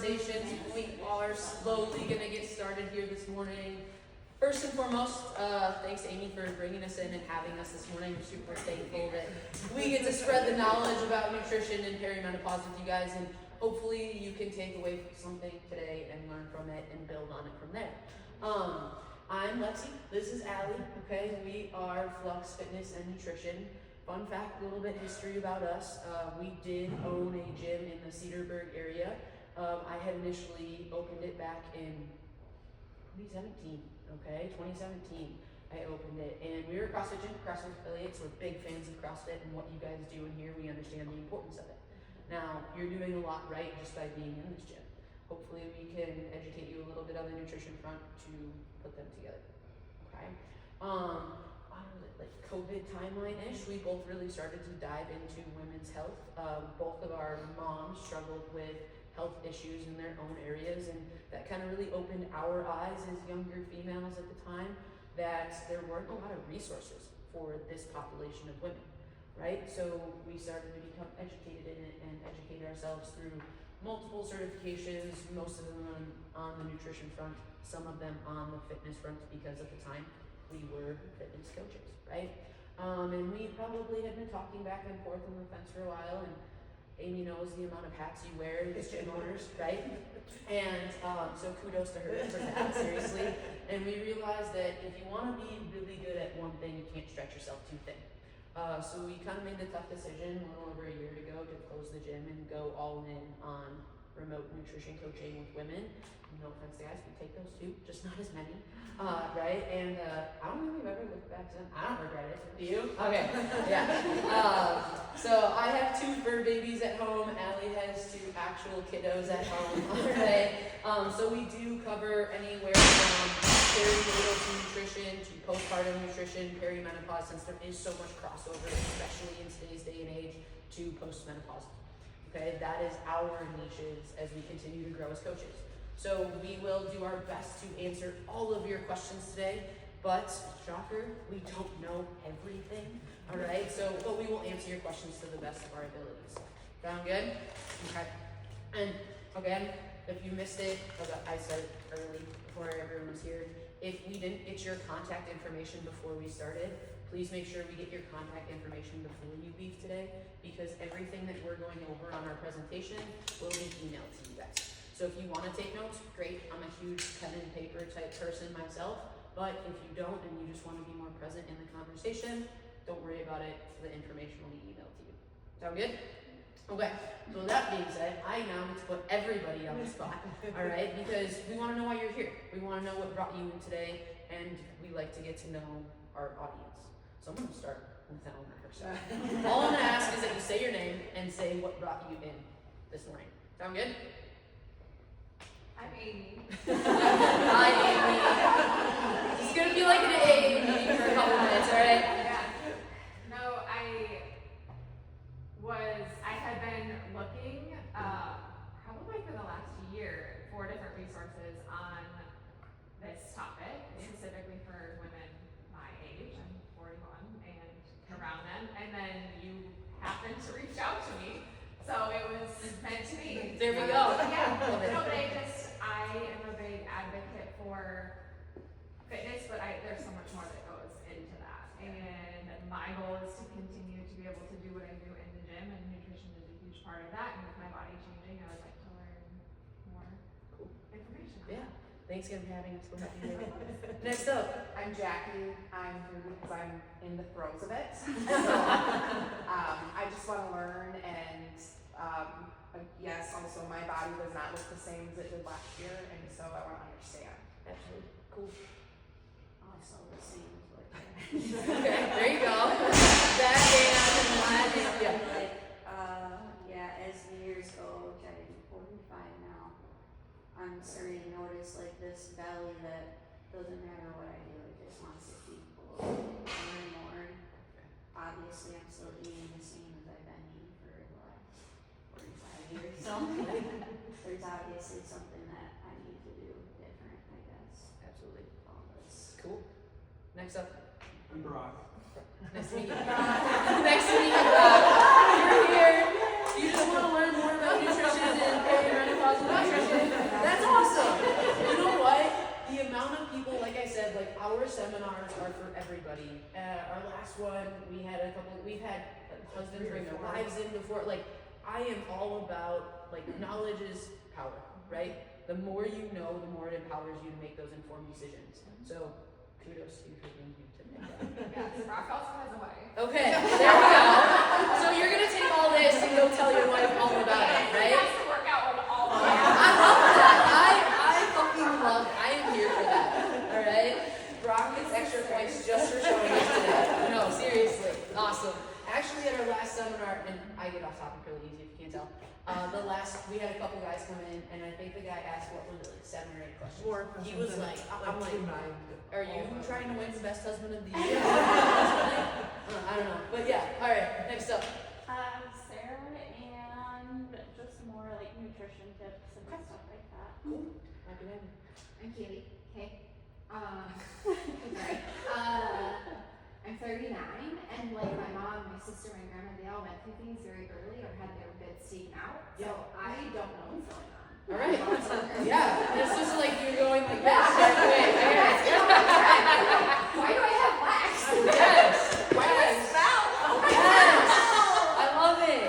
conversations. We are slowly going to get started here this morning. First and foremost, thanks Amy for bringing us in and having us this morning. We're super thankful that we get to spread the knowledge about nutrition and perimenopause with you guys, and hopefully you can take away something today and learn from it and build on it from there. I'm Lexi, this is Allie, okay? We are Flux Fitness and Nutrition. Fun fact, a little bit history about us. We did own a gym in the Cedarburg area. I had initially opened it back in 2017, okay? 2017, I opened it. And we were a CrossFit gym, CrossFit affiliates. We're big fans of CrossFit and what you guys do in here. We understand the importance of it. Now, you're doing a lot right just by being in this gym. Hopefully we can educate you a little bit on the nutrition front to put them together, okay? Like COVID timeline-ish, we both really started to dive into women's health. Both of our moms struggled with health issues in their own areas, and that kind of really opened our eyes as younger females at the time that there weren't a lot of resources for this population of women, right? So we started to become educated in it and educate ourselves through multiple certifications, most of them on the nutrition front, some of them on the fitness front, because at the time we were fitness coaches, right? And we probably had been talking back and forth on the fence for a while, and Amy knows the amount of hats you wear as gym owners, right? And so kudos to her for that, seriously. And we realized that if you want to be really good at one thing, you can't stretch yourself too thin. So we kind of made the tough decision a little over a year ago to close the gym and go all in on remote nutrition coaching with women. No offense, guys, we take those too, just not as many, right? And I don't think we've ever looked back to them. I don't regret it. Do you? Okay, yeah. So I have 2 fur babies at home. Allie has 2 actual kiddos at home, all right? So we do cover anywhere from perinatal nutrition to postpartum nutrition, perimenopause, since there is so much crossover, especially in today's day and age, to postmenopause. Okay, that is our niches as we continue to grow as coaches. So we will do our best to answer all of your questions today, but shocker, we don't know everything, all right? So, but we will answer your questions to the best of our abilities. Sound good? Okay. And again, if you missed it, I started early before everyone was here. If we didn't get your contact information before we started, please make sure we get your contact information before you leave today, because everything that we're going over on our presentation will be emailed to you guys. So if you want to take notes, great. I'm a huge pen and paper type person myself, but if you don't and you just want to be more present in the conversation, don't worry about it. The information will be emailed to you. Sound good? Okay, so that being said, I now need to put everybody on the spot, all right? Because we want to know why you're here. We want to know what brought you in today, and we like to get to know our audience. So I'm going to start with Eleanor herself. All I'm going to ask is that you say your name and say what brought you in this morning. Sound good? I'm Amy. Hi, Amy. It's going to be like an AA meeting for a couple minutes, all right? Yeah. No, I had been looking probably for the last year for different resources on this topic, specifically for women my age. I'm 41 and around them. And then you happened to reach out to me. So it was meant to be. There we go. Yeah. No, but I am a big advocate for fitness, but there's so much more that goes into that. And my goal is to continue to be able to do what I do in the gym, and nutrition is a huge part of that. And with my body changing, I would like to learn more information. Yeah. Thanks again for having us. We're happy to have you. Next up. I'm Jackie. I'm here because I'm in the throes of it. So, I just want to learn, and yes, also my body does not look the same as it did last year, and so I want to understand. Absolutely. Cool. Also the same as what Okay, there you go. That and yeah. yeah, as the years go, which I'm 45 now, I'm starting to notice like this belly that doesn't matter what I do, it just wants to keep full more and more. Obviously, I'm still eating the same as I've been eating for the last 45 years, so there's obviously something that I need to do different, I guess. Absolutely. All this. Cool. Next up. I'm Brock. Nice to meet you. Next to meet you, Brock. You're here. You just want to learn more about nutrition and perimenopause and nutrition. seminars are for everybody. Our last one, we've had husbands bring their wives in before. Like, I am all about, like, knowledge is power, right? The more you know, the more it empowers you to make those informed decisions. So, kudos to you for being here today. Yes, Rock also has a wife. Okay, there we go. So you're gonna take all this and go tell your wife all about it, He right? has to work out with all of I that. love that. I fucking love. I am here for that. All right. Brock gets extra points just for showing us today. No, seriously, awesome. Actually, at our last seminar, and I get off topic really easy if you can't tell. We had a couple guys come in, and I think the guy asked what was it, like 7 or 8 questions. More He was like, I'm like, 2-9. are you trying to win the best husband of the year? I don't know, but yeah. All right, next up. Sarah, and just more like nutrition tips and stuff like that. Cool. Happy to have you. I'm Katie. Hey. Sorry. I'm 39, and like my mom, my sister, my grandma, they all went through things very early or had their bits taken out. So I don't know what's going on. All right. Yeah. It's just like you're going like this right away. Why do I have wax? Yes. Why do I smell? Yes. I love it.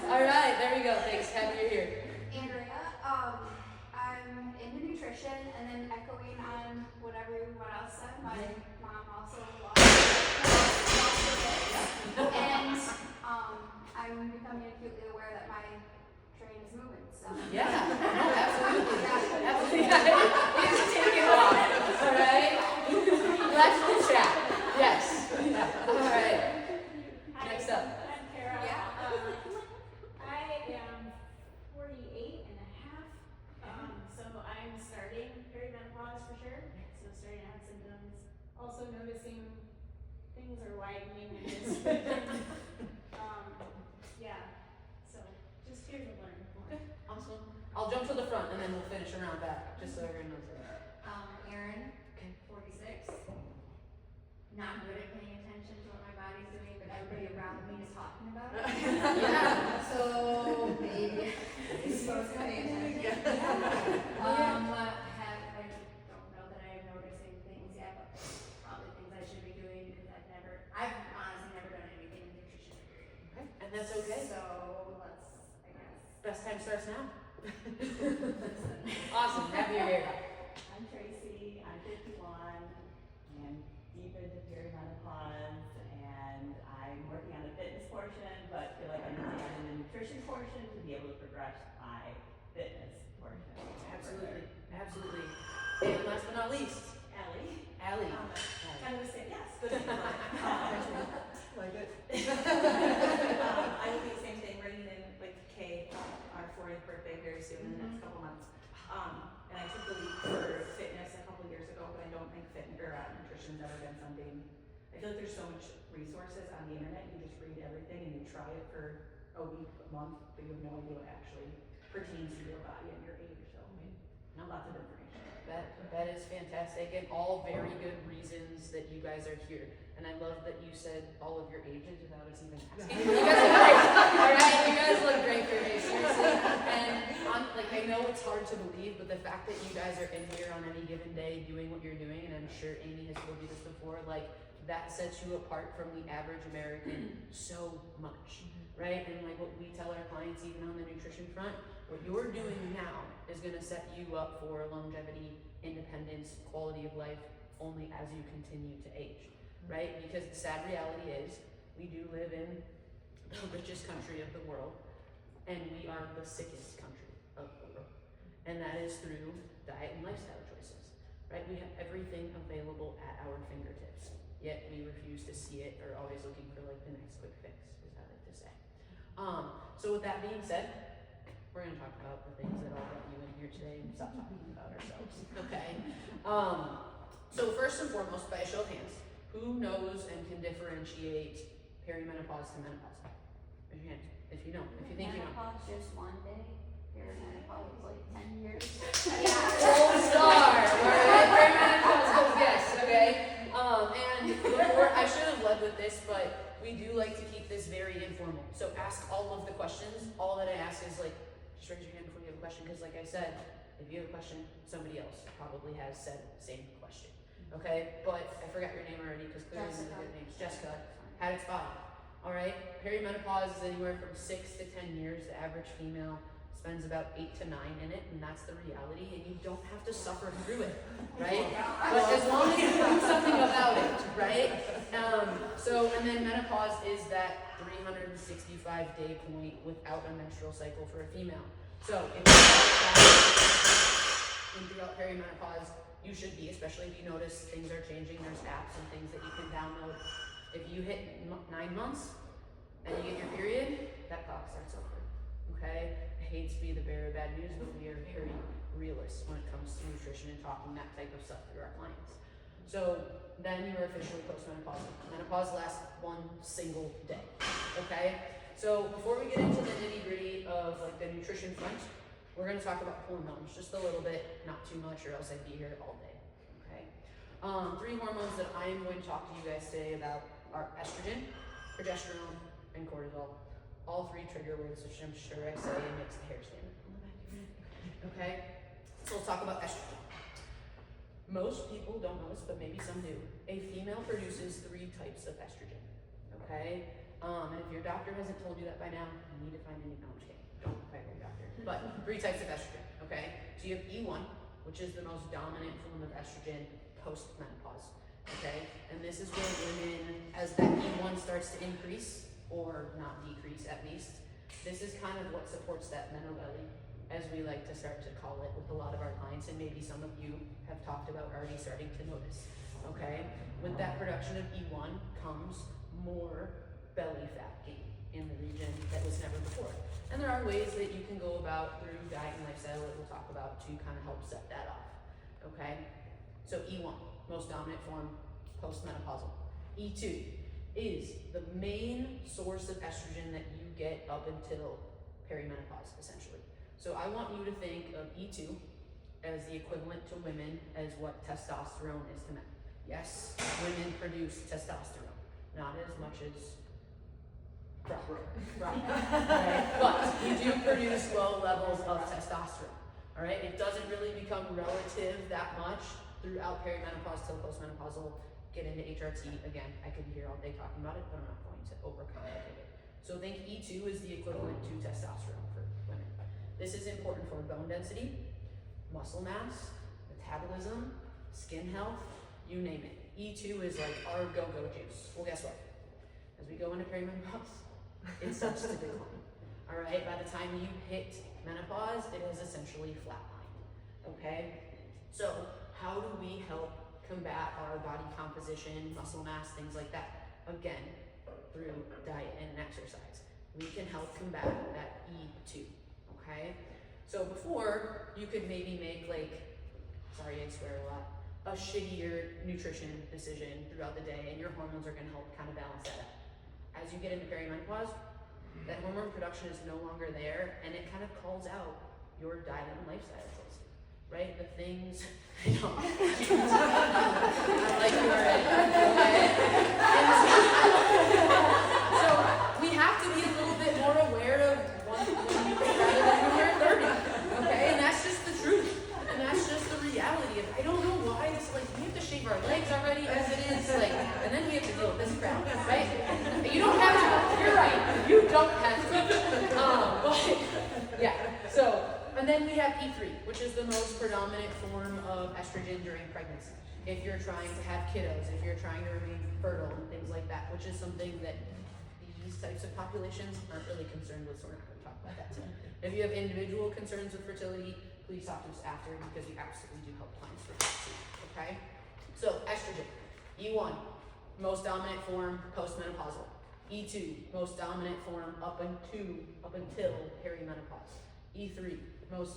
All right. There we go. Thanks. Happy you're here. Andrea, I'm into nutrition, and then echoing on what everyone else said, my mom also lost her kids. And I'm becoming acutely aware that my train is moving, so. Yeah. No, absolutely. Absolutely. We should take it off. All right. Let's the chat. Yes. All right. Next up. I'm Kara. Yeah. I am 48 and a half. So I'm starting perimenopause for sure. So starting to have symptoms. Also noticing things are widening and just yeah. So just here to learn more. Okay. Awesome. I'll jump to the front and then we'll finish around back, just so everyone knows that. Erin, Okay. 46. Not good at paying attention to what my body's doing, but everybody around me is talking about it. Yeah. So maybe I'm supposed to pay attention. I don't know that I am noticing things yet, but probably things I should be doing because I've honestly never done anything in nutrition. Okay. And that's okay. So let's, I guess. Best time starts now. Awesome. Happy you're here. I'm Tracy, I'm 51, and deep into perimenopause, and I'm working on the fitness portion, but feel like I need to add in the nutrition portion to be able to progress my fitness portion. Absolutely. Absolutely. And last but not least, Ellie. Allie. Kind of say yes, but Like it. I will do the same thing, bringing in like Kay, our 40th birthday very soon in the next couple months. And I took the leap for fitness a couple years ago, but I don't think nutrition's ever been something. I feel like there's so much resources on the internet. You just read everything and you try it for a week, a month, but you have no idea what actually pertains to your body and your age. So lots of information. That is fantastic, and all very good reasons that you guys are here. And I love that you said all of your ages without us even asking. You guys look great. All right, you guys look great for me, seriously. And I know it's hard to believe, but the fact that you guys are in here on any given day doing what you're doing, and I'm sure Amy has told you this before, that sets you apart from the average American so much, right? And what we tell our clients, even on the nutrition front, what you're doing now is going to set you up for longevity, independence, quality of life, only as you continue to age, right? Because the sad reality is we do live in the richest country of the world, and we are the sickest country of the world. And that is through diet and lifestyle choices, right? We have everything available at our fingertips, yet we refuse to see it or always looking for the next quick fix, as I like to say. So with that being said, we're going to talk about the things that all brought you in here today and stop talking about ourselves, okay? So first and foremost, by a show of hands, who knows and can differentiate perimenopause to menopause? Raise your hand if you know, if you think you know. Menopause just one day, perimenopause is like 10 years. Gold star, alright? Perimenopause goes yes, okay? And before, I should have led with this, but we do like to keep this very informal. So ask all of the questions. All that I ask is just raise your hand before you have a question, because like I said, if you have a question, somebody else probably has said the same question. okay? But I forgot your name already because clearly these are good names. Jessica had its body. All right, perimenopause is anywhere from 6 to 10 years. The average female spends about 8 to 9 in it, and that's the reality. And you don't have to suffer through it, right? But as long as you do something about it, right? And then menopause is that 365-day point without a menstrual cycle for a female. So if you're throughout perimenopause, you should be, especially if you notice things are changing. There's apps and things that you can download. If you hit 9 months and you get your period, that clock starts over. Okay? I hate to be the bearer of bad news, but we are very realist when it comes to nutrition and talking that type of stuff through our clients. So then you are officially postmenopausal. Menopause lasts one single day. Okay? So before we get into the nitty-gritty of like the nutrition front, we're going to talk about hormones just a little bit, not too much, or else I'd be here all day. Okay? 3 hormones that I'm going to talk to you guys today about are estrogen, progesterone, and cortisol. All 3 trigger words, which I'm sure I say and makes the hair stand up on the back of your neck. Okay? So let's talk about estrogen. Most people don't know this, but maybe some do. A female produces 3 types of estrogen. Okay? And if your doctor hasn't told you that by now, you need to find a new, no, I'm just kidding. Don't find your doctor. But 3 types of estrogen. Okay? So you have E1, which is the most dominant form of estrogen post-menopause. Okay? And this is where women, as that E1 starts to increase, or not decrease at least, this is kind of what supports that menobelly, as we like to start to call it with a lot of our clients, and maybe some of you have talked about already starting to notice. Okay? With that production of E1 comes more belly fat gain in the region that was never before. And there are ways that you can go about through diet and lifestyle that we'll talk about to kind of help set that off. Okay? So E1, most dominant form postmenopausal. E2 is the main source of estrogen that you get up until perimenopause, essentially. So I want you to think of E2 as the equivalent to women as what testosterone is to men. Yes, women produce testosterone, not as much as right. But we do produce low levels of testosterone. All right, it doesn't really become relative that much throughout perimenopause till postmenopausal. Get into HRT again. I could be here all day talking about it, but I'm not going to overcomplicate it. So think E2 is the equivalent to testosterone for women. This is important for bone density, muscle mass, metabolism, skin health, you name it. E2 is like our go-go juice. Well, guess what? As we go into perimenopause, it starts to decline. All right, by the time you hit menopause, it is essentially flatlined. Okay, so how do we help combat our body composition, muscle mass, things like that? Again, through diet and exercise. We can help combat that E2. Okay, so before you could maybe make sorry I swear a lot, a shittier nutrition decision throughout the day, and your hormones are going to help kind of balance that out. As you get into perimenopause, that hormone production is no longer there, and it kind of calls out your diet and lifestyle choices, right? The things, I know, I like you already, okay? So we have to be a little bit more aware of when you get rather than when we're 30, okay? And that's just the truth, and that's just the reality of, I don't know why it's we have to shave our legs already as it is, and then we have to deal with this crap, right? You don't have to, you're right, you don't have to. But, yeah, so, and then we have E3, which is the most predominant form of estrogen during pregnancy. If you're trying to have kiddos, if you're trying to remain fertile and things like that, which is something that these types of populations aren't really concerned with, so we're not going to talk about that today. If you have individual concerns with fertility, please talk to us after, because we absolutely do help clients with that too, okay? So, estrogen, E1, most dominant form postmenopausal. E2, most dominant form up until perimenopause. E3, most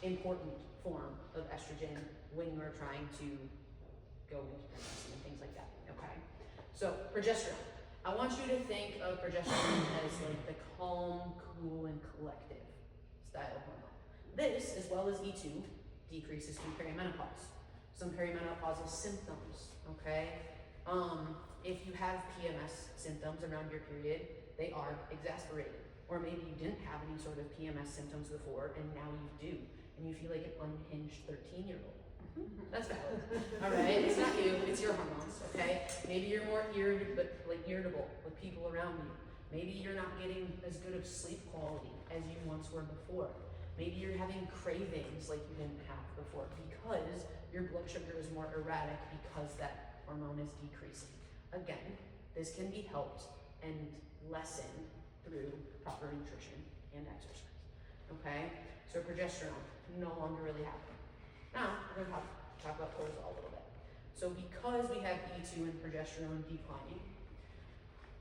important form of estrogen when you're trying to go into pregnancy and things like that, okay? So, progesterone. I want you to think of progesterone as the calm, cool, and collective style hormone. This, as well as E2, decreases through perimenopause. Some perimenopausal symptoms, okay? If you have PMS symptoms around your period, they are exacerbated. Or maybe you didn't have any sort of PMS symptoms before, and now you do, and you feel like an unhinged 13-year-old. That's valid. All right, it's not you, it's your hormones. Okay, maybe you're more irritable with people around you. Maybe you're not getting as good of sleep quality as you once were before. Maybe you're having cravings like you didn't have before because your blood sugar is more erratic because that hormone is decreasing. Again, this can be helped and lessened through proper nutrition and exercise. Okay, so progesterone no longer really happening. Now we're going to talk about cortisol a little bit. So because we have E2 and progesterone declining,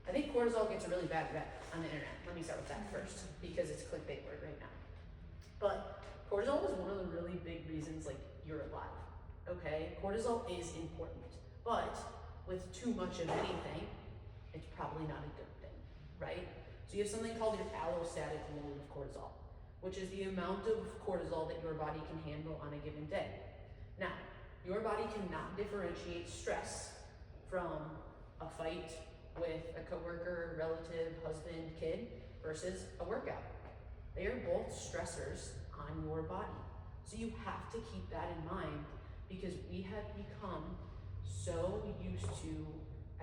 I think cortisol gets a really bad rep on the internet. Let me start with that first because it's a clickbait word right now. But cortisol is one of the really big reasons like you're alive. Okay, cortisol is important, but with too much of anything, it's probably not a good thing, right? So you have something called your allostatic load of cortisol, which is the amount of cortisol that your body can handle on a given day. Now, your body cannot differentiate stress from a fight with a coworker, relative, husband, kid versus a workout. They are both stressors on your body. So you have to keep that in mind because we have become so used to,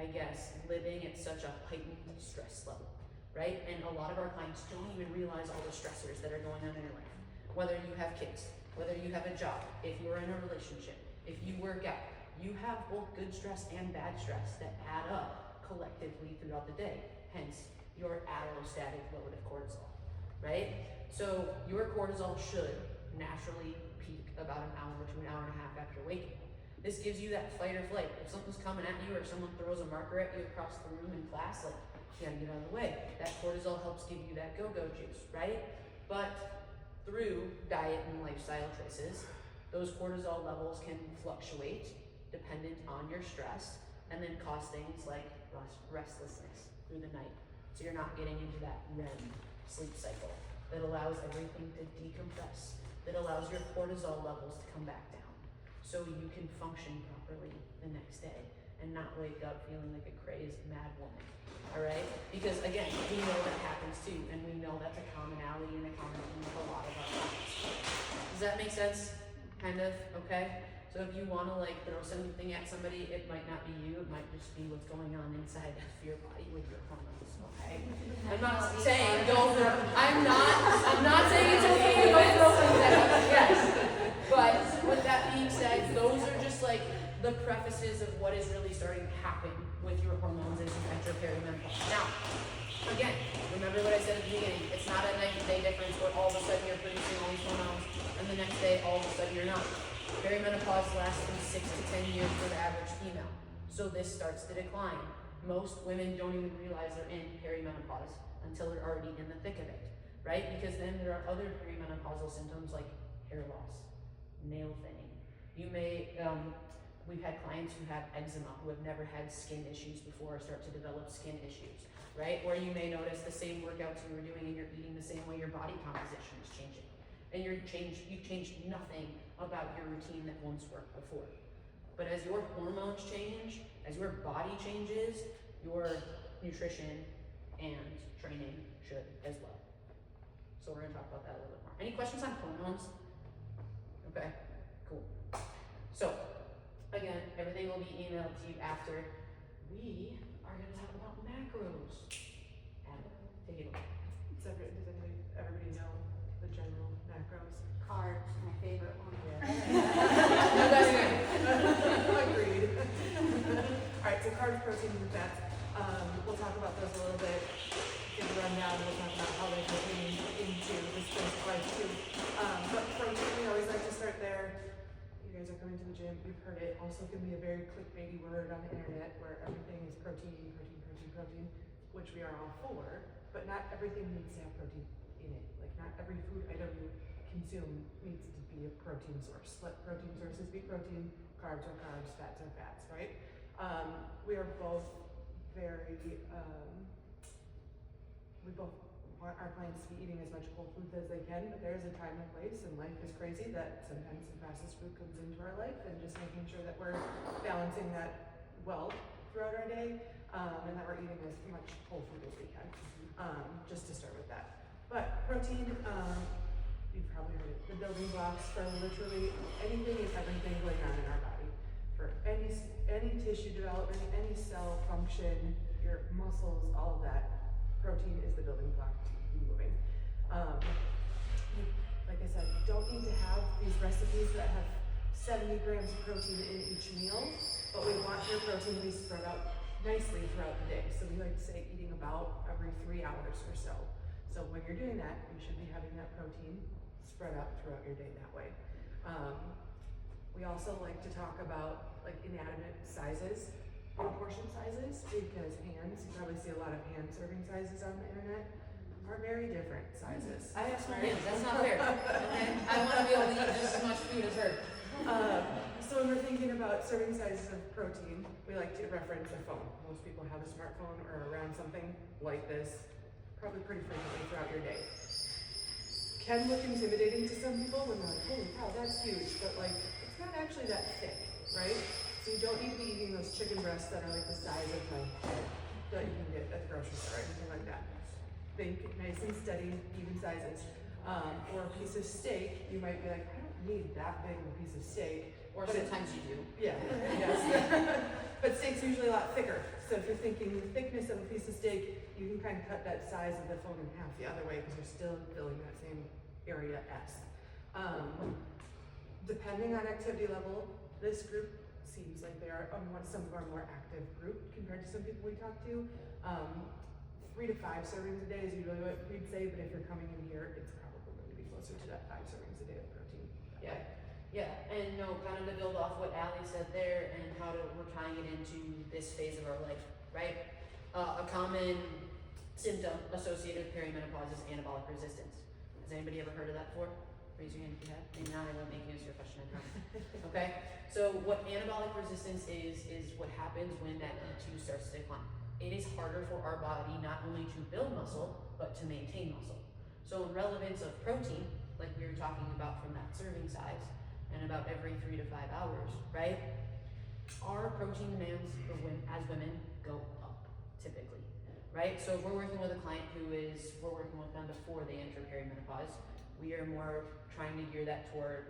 I guess, living at such a heightened stress level, right? And a lot of our clients don't even realize all the stressors that are going on in your life. Whether you have kids, whether you have a job, if you're in a relationship, if you work out, you have both good stress and bad stress that add up collectively throughout the day, hence your allostatic load of cortisol, right? So your cortisol should naturally peak about an hour to an hour and a half after waking. This gives you that fight or flight. If something's coming at you or someone throws a marker at you across the room in class, like, you gotta get out of the way. That cortisol helps give you that go-go juice, right? But through diet and lifestyle choices, those cortisol levels can fluctuate dependent on your stress and then cause things like restlessness through the night. So you're not getting into that REM sleep cycle that allows everything to decompress, that allows your cortisol levels to come back down so you can function properly the next day and not wake up feeling like a crazed mad woman. All right? Because again, we know that happens too, and we know that's a commonality and a common theme with a lot of our clients. Does that make sense? Kind of? Okay? So if you want to like throw something at somebody, it might not be you, it might just be what's going on inside of your body with your hormones, okay? I'm not saying go throw, I'm not saying it's okay to go throw things at us, yes. But with that being said, those are just like the prefaces of what is really starting to happen with your hormones as you enter perimenopause. Now, again, remember what I said at the beginning, it's not a night and day difference where all of a sudden you're producing all these hormones and the next day all of a sudden you're not. Perimenopause lasts from 6 to 10 years for the average female. So this starts to decline. Most women don't even realize they're in perimenopause until they're already in the thick of it, right? Because then there are other perimenopausal symptoms like hair loss, nail thinning. You may, we've had clients who have eczema who have never had skin issues before start to develop skin issues, right? Or you may notice the same workouts you were doing and you're eating the same way, your body composition is changing. And you've changed nothing about your routine that once worked before. But as your hormones change, as your body changes, your nutrition and training should as well. So we're gonna talk about that a little bit more. Any questions on hormones? Okay, cool. So, again, everything will be emailed to you after. We are gonna talk about macros. Adam, take it away. Does everybody know the general macros? Carbs, my favorite one. No, that's good. Agreed. Alright, so carbs, proteins, and fats. We'll talk about those a little bit, give a rundown, we'll talk about how they pertain into the stress of life too. But protein, we always like to start there. You guys are coming to the gym, you've heard it. Also can be a very clickbaity word on the internet where everything is protein, which we are all for, but not everything needs to have protein in it. Like not every food item you consume needs to be a protein source. Let protein sources be protein, carbs are carbs, fats are fats, right? We are both very, we both want our clients to be eating as much whole foods as they can, but there is a time and place, and life is crazy that sometimes some processed food comes into our life, and just making sure that we're balancing that well throughout our day, and that we're eating as much whole food as we can, just to start with that. But protein, you've probably heard it the building blocks for literally anything and everything going on in our body. For any tissue development, any cell function, your muscles, all of that, protein is the building block to keep you moving. Like I said, you don't need to have these recipes that have 70 grams of protein in each meal, but we want your protein to be spread out nicely throughout the day. So we like to say eating about every 3 hours or so. So when you're doing that, you should be having that protein spread out throughout your day that way. We also like to talk about like inanimate sizes, portion sizes, because hands, you probably see a lot of hand serving sizes on the internet, are very different sizes. I have small hands, that's not fair. Okay? I want to be able to eat just as much food as her. So when we're thinking about serving sizes of protein, we like to reference a phone. Most people have a smartphone or around something like this, probably pretty frequently throughout your day. Can look intimidating to some people when they're like, holy cow, that's huge, but like, it's not actually that thick, right? So you don't need to be eating those chicken breasts that are like the size of my head that you can get at the grocery store or anything like that. Think nice and steady, even sizes. Or a piece of steak, you might be like, I don't need that big of a piece of steak. Or but sometimes you do. Yeah, yes. But steak's usually a lot thicker. So if you're thinking the thickness of a piece of steak, you can kind of cut that size of the phone in half the other way because you're still filling that same area S. Depending on activity level, this group seems like they are some of our more active group compared to some people we talk to. 3 to 5 servings a day is usually what we'd say, but if you're coming in here, it's probably going to be closer to that 5 servings a day of protein. Yeah, yeah, and no, kind of to build off what Allie said there and how we're tying it into this phase of our life, right? A common symptom associated with perimenopause is anabolic resistance. Has anybody ever heard of that before? Raise your hand if you have. Maybe not, I won't make you answer your question, I promise. Okay, so what anabolic resistance is what happens when that E2 starts to decline. It is harder for our body not only to build muscle, but to maintain muscle. So in relevance of protein, like we were talking about from that serving size, and about every 3 to 5 hours, right? Our protein demands as women go up, typically, right? So if we're working with a client we're working with them before they enter perimenopause, we are more trying to gear that toward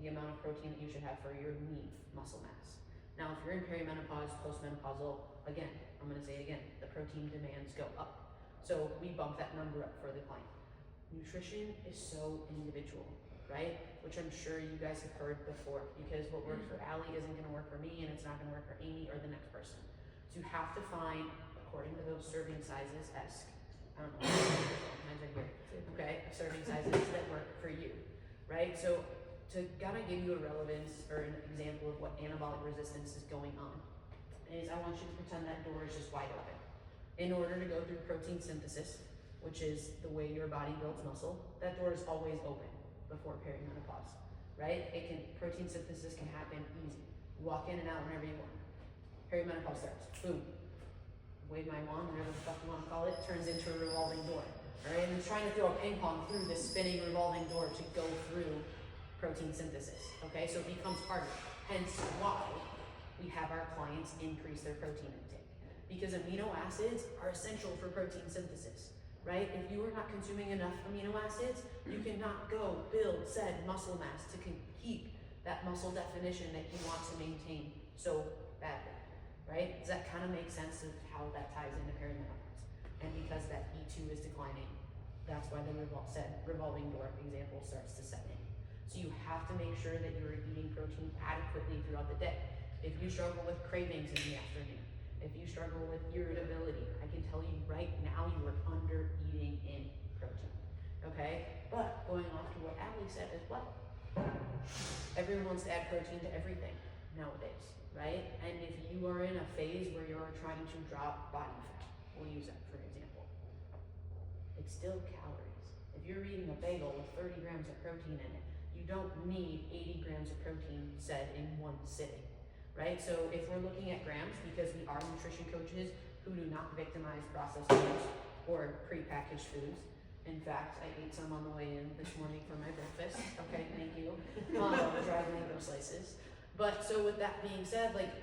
the amount of protein that you should have for your lean muscle mass. Now, if you're in perimenopause, postmenopausal, again, I'm gonna say it again, the protein demands go up. So we bump that number up for the client. Nutrition is so individual, right? Which I'm sure you guys have heard before, because what works for Allie isn't gonna work for me, and it's not gonna work for Amy or the next person. So you have to find, according to those serving sizes, I don't know, sometimes I hear, okay, serving sizes that work for you, right? So to kind of give you a relevance or an example of what anabolic resistance is going on, is I want you to pretend that door is just wide open. In order to go through protein synthesis, which is the way your body builds muscle, that door is always open before perimenopause, right? Protein synthesis can happen easy. You walk in and out whenever you want. Perimenopause starts, boom. Wave my wand, whatever the fuck you want to call it, turns into a revolving door, all right? And it's trying to throw a ping pong through this spinning revolving door to go through protein synthesis, okay? So it becomes harder, hence why we have our clients increase their protein intake, because amino acids are essential for protein synthesis, right? If you are not consuming enough amino acids, you cannot go build said muscle mass to keep that muscle definition that you want to maintain so badly, right? Does that kind of make sense of how that ties into perimenopause? And because that E2 is declining, that's why the revolving door example starts to set in. So you have to make sure that you're eating protein adequately throughout the day. If you struggle with cravings in the afternoon, if you struggle with irritability, I can tell you right now you are under eating in protein, okay? But going off to what Allie said as well, everyone wants to add protein to everything nowadays, right? And if you are in a phase where you're trying to drop body fat, we'll use that for example, it's still calories. If you're eating a bagel with 30 grams of protein in it, you don't need 80 grams of protein said in one sitting. Right? So if we're looking at grams, because we are nutrition coaches who do not victimize processed foods or prepackaged foods. In fact, I ate some on the way in this morning for my breakfast. Okay, thank you. Dried mango slices. But so with that being said, like,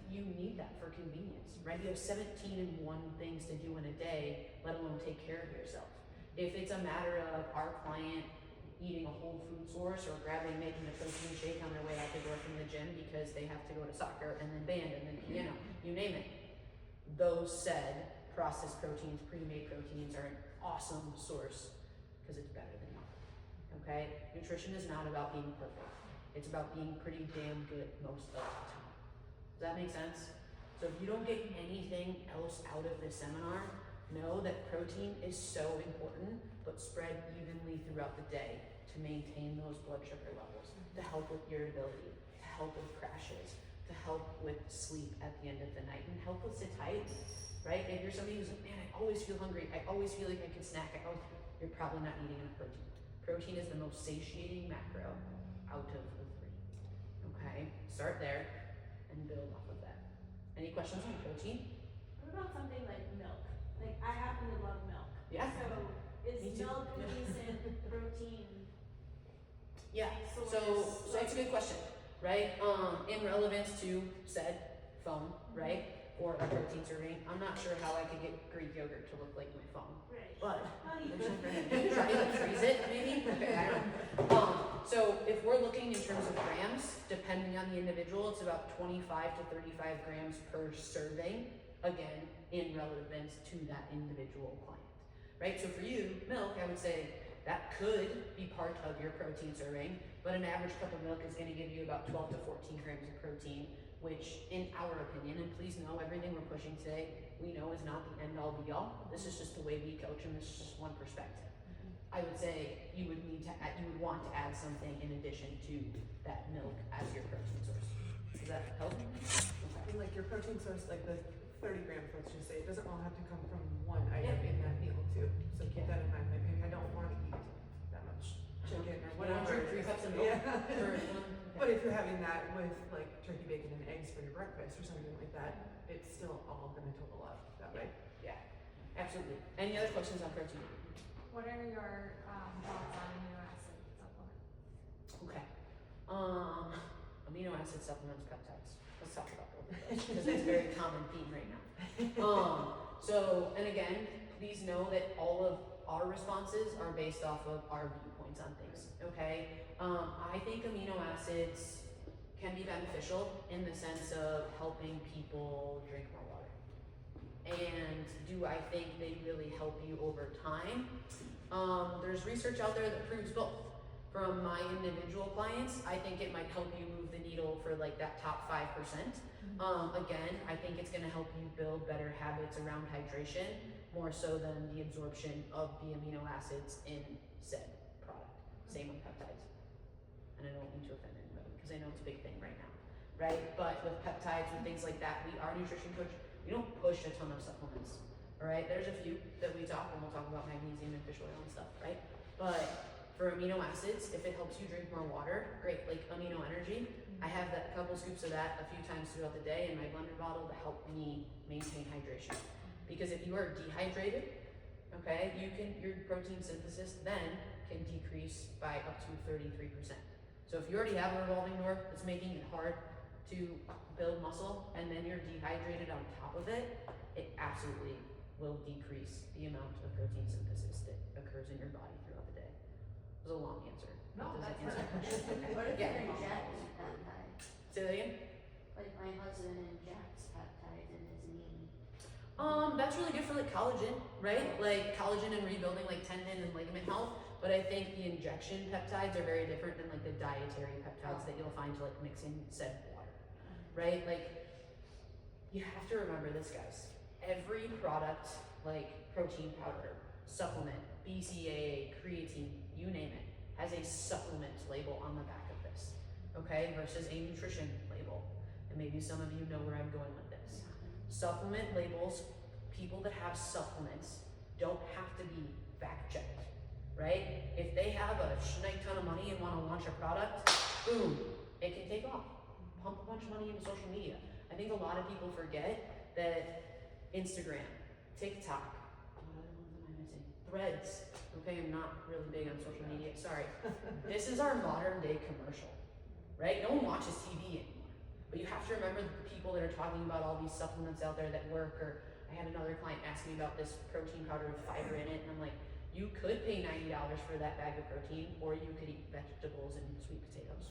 you need that for convenience, right? You have 17 and 1 things to do in a day, let alone take care of yourself. If it's a matter of our client, eating a whole food source or making a protein shake on their way out the door from the gym because they have to go to soccer and then band and then piano, you name it. Those said, processed proteins, pre-made proteins are an awesome source because it's better than nothing, okay? Nutrition is not about being perfect. It's about being pretty damn good most of the time. Does that make sense? So if you don't get anything else out of this seminar, know that protein is so important, but spread evenly throughout the day to maintain those blood sugar levels, to help with irritability, to help with crashes, to help with sleep at the end of the night, and help with satiety, right? If you're somebody who's like, man, I always feel hungry, I always feel like I can snack, you're probably not eating enough protein. Protein is the most satiating macro out of the three, okay? Start there and build off of that. Any questions on protein? What about something like milk? Like, I happen to love milk. Yeah. So, Me is too. milk a decent protein Yeah, source? so that's a good question, right? In relevance to said phone, right? Or a protein serving, I'm not sure how I could get Greek yogurt to look like my phone, Right. but Honey. try to freeze it, maybe? Okay, I don't know. So if we're looking in terms of grams, depending on the individual, it's about 25 to 35 grams per serving, again, in relevance to that individual client, right? So for you, milk, I would say that could be part of your protein serving, but an average cup of milk is gonna give you about 12 to 14 grams of protein, which in our opinion, and please know everything we're pushing today, we know is not the end all be all. This is just the way we coach and this is just one perspective. I would say you would want to add something in addition to that milk as your protein source. Does that help? Okay. And like your protein source, like the 30 grams, let's just say, it doesn't all have to come from one item in that meal too. So keep that in mind, like maybe I don't want to eat that much chicken or whatever. Drink 3 cups of milk. Yeah. For one. But if you're having that with like turkey bacon and eggs for your breakfast or something like that, it's still all gonna total up that way. Yeah, absolutely. Any other questions on protein? What are your thoughts on amino acid supplements? Okay. Amino acid supplements, peptides. Let's talk about both of those because it's a very common theme right now. So, and again, please know that all of our responses are based off of our viewpoints on things, okay? I think amino acids can be beneficial in the sense of helping people drink more water. And do I think they really help you over time? There's research out there that proves both. From my individual clients, I think it might help you move the needle for like that top 5%. Again, I think it's gonna help you build better habits around hydration, more so than the absorption of the amino acids in said product. Same with peptides. And I don't mean to offend anybody, because I know it's a big thing right now, right? But with peptides and things like that, we are nutrition coach. We don't push a ton of supplements, all right? There's a few that we talk, and we'll talk about magnesium and fish oil and stuff, right? But for amino acids, if it helps you drink more water, great. Like amino energy, I have that couple scoops of that a few times throughout the day in my blender bottle to help me maintain hydration. Because if you are dehydrated, okay, your protein synthesis then can decrease by up to 33%. So if you already have a revolving door that's making it hard to build muscle, and then you're dehydrated on top of it, it absolutely will decrease the amount of protein synthesis that occurs in your body throughout the day. It was a long answer. No, Does that that's answer your question? What if Yeah. you're injecting peptides? Say that again? Like my husband injects peptides in his knee. That's really good for like collagen, right? Like collagen and rebuilding like tendon and ligament health. But I think the injection peptides are very different than like the dietary peptides that you'll find to like mix in said water, right? Like you have to remember this, guys. Every product like protein powder, supplement, BCAA, creatine, you name it, has a supplement label on the back of this, okay? Versus a nutrition label. And maybe some of you know where I'm going with this. Supplement labels, people that have supplements don't have to be fact checked, right? If they have a schnick ton of money and want to launch a product, boom, it can take off. Pump a bunch of money into social media. I think a lot of people forget that Instagram, TikTok, what other ones am I missing? Threads. Okay, I'm not really big on social media, sorry. This is our modern day commercial, right? No one watches TV anymore. But you have to remember the people that are talking about all these supplements out there that work, or I had another client ask me about this protein powder with fiber in it, and I'm like, You could pay $90 for that bag of protein, or you could eat vegetables and sweet potatoes,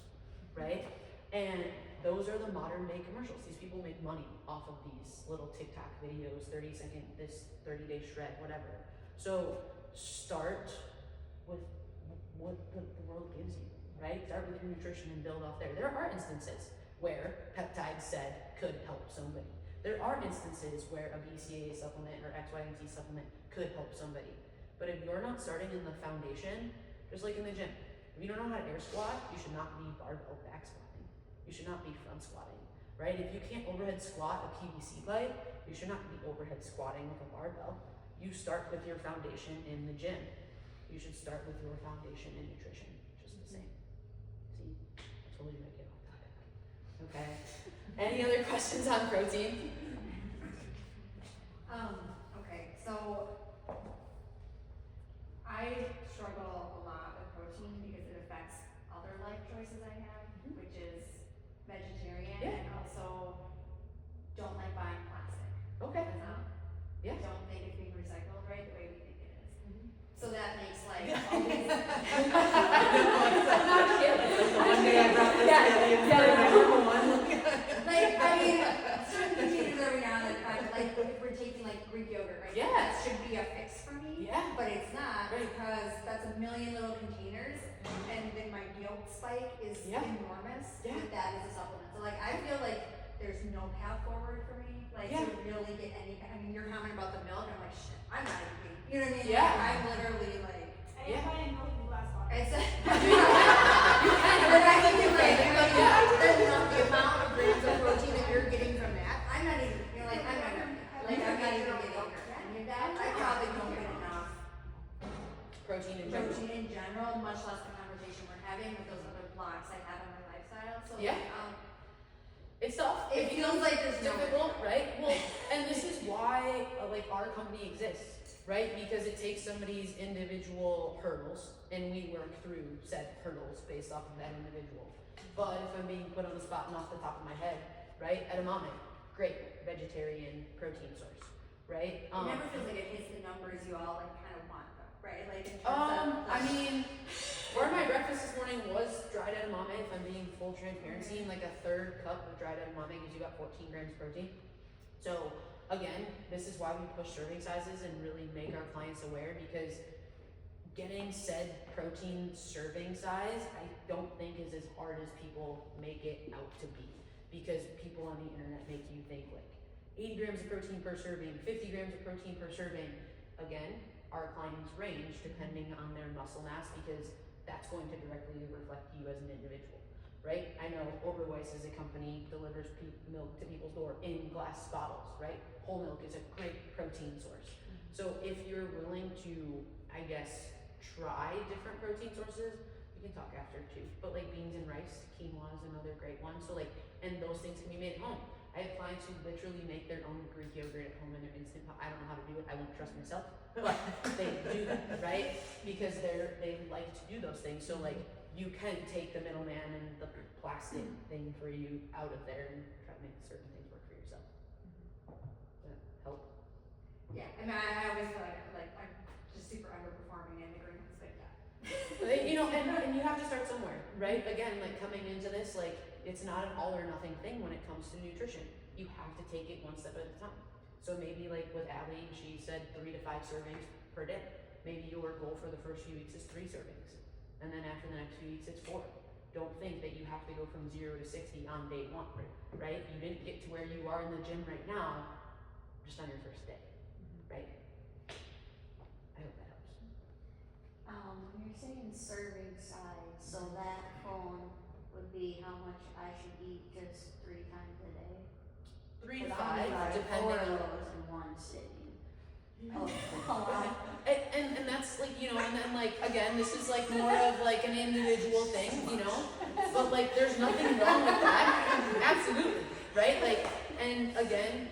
right? And those are the modern day commercials. These people make money off of these little TikTok videos, 30-second, this 30-day shred, whatever. So start with what the world gives you, right? Start with your nutrition and build off there. There are instances where peptides said could help somebody. There are instances where a BCAA supplement or X, Y, and Z supplement could help somebody. But if you're not starting in the foundation, just like in the gym, if you don't know how to air squat, you should not be barbell back squatting. You should not be front squatting, right? If you can't overhead squat a PVC pipe, you should not be overhead squatting with a barbell. You start with your foundation in the gym. You should start with your foundation in nutrition, just the same. See, I told you I'd get off topic. Okay. Any other questions on protein? Okay, so I struggle a lot with protein because it affects other life choices I have, which is vegetarian and also don't like buying plastic. Okay. I don't think it's being recycled right the way we think it is. So that makes like all these One day I brought this like, I mean, certain containers every now and then, like if we're taking like Greek yogurt, right? Yeah. That should be a fix for me. Yeah. But it's not Right. because that's a million little containers, and then my guilt spike is enormous with that as a supplement. So like, I feel like there's no path forward for me, like to really get any. I mean, you're commenting about the milk, and I'm like, shit, I'm not eating. You know what I mean? Yeah. Like, I'm literally like. I am buying milk in glass bottles. It's but I think you're right. You're like, the amount of grams of protein that you're getting from that, I'm not even. You're like, I'm not even getting any of that. I probably don't get enough Protein in general. protein in general, much less the conversation we're having with those other blocks I have on my lifestyle. So Yeah. It's tough. it feels like there's no difficult, right? Well, and this is why like our company exists, right? Because it takes somebody's individual hurdles and we work through said hurdles based off of that individual. But if I'm being put on the spot and off the top of my head, right? Edamame, great vegetarian protein source, right? It never feels like it hits the numbers you all like kind of want though, right? Like in terms of I mean, part of my breakfast this morning was dried edamame, if I'm being full transparency, and like a third cup of dried edamame gives you about 14 grams of protein. So again, this is why we push serving sizes and really make our clients aware, because getting said protein serving size, I don't think is as hard as people make it out to be, because people on the internet make you think like 80 grams of protein per serving, 50 grams of protein per serving. Again, our clients range depending on their muscle mass, because that's going to directly reflect you as an individual, right? I know Oberweis as a company delivers milk to people's door in glass bottles, right? Whole milk is a great protein source. So if you're willing to, I guess, try different protein sources, we can talk after too. But like beans and rice, quinoa is another great one. So like, and those things can be made at home. I have clients who literally make their own Greek yogurt at home in their instant pot. I don't know how to do it. I won't trust myself, but they do that, right? Because they like to do those things. So like, you can take the middleman and the plastic thing for you out of there and try to make certain things work for yourself. Does that help? Yeah, I mean, I always feel like I'm just super underperforming in the green aspect. You know, and you have to start somewhere, right? Again, like coming into this, like it's not an all or nothing thing when it comes to nutrition. You have to take it one step at a time. So maybe like with Allie, she said 3 to 5 servings per day. Maybe your goal for the first few weeks is 3 servings. And then after the next few weeks, it's 4. Don't think that you have to go from 0 to 60 on day 1, right? You didn't get to where you are in the gym right now just on your first day, right? I hope that helps. When you're saying serving size, so that phone would be how much I should eat just 3 times a day? 3 to 5, 4 depending of on. those in one sitting. Oh, wow. And that's like, you know, and then like, again, this is like more of like an individual thing, you know, but like there's nothing wrong with that. Absolutely, right? Like, and again,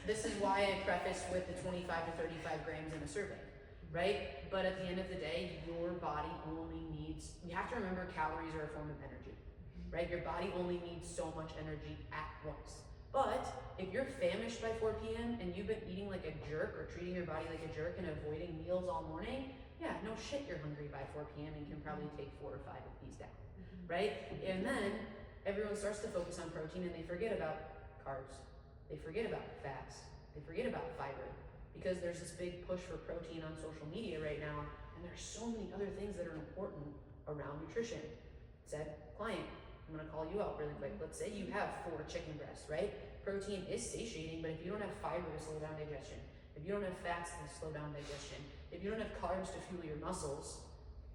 this is why I preface with the 25 to 35 grams in a serving, right? But at the end of the day, your body only needs, you have to remember calories are a form of energy, right? Your body only needs so much energy at once. But if you're famished by 4 p.m. and you've been eating like a jerk or treating your body like a jerk and avoiding meals all morning, yeah, no shit, you're hungry by 4 p.m. and can probably take 4 or 5 of these down, right? And then everyone starts to focus on protein and they forget about carbs, they forget about fats, they forget about fiber, because there's this big push for protein on social media right now, and there's so many other things that are important around nutrition. Said client, I'm gonna call you out really quick. Let's say you have 4 chicken breasts, right? Protein is satiating, but if you don't have fiber to slow down digestion, if you don't have fats to slow down digestion, if you don't have carbs to fuel your muscles,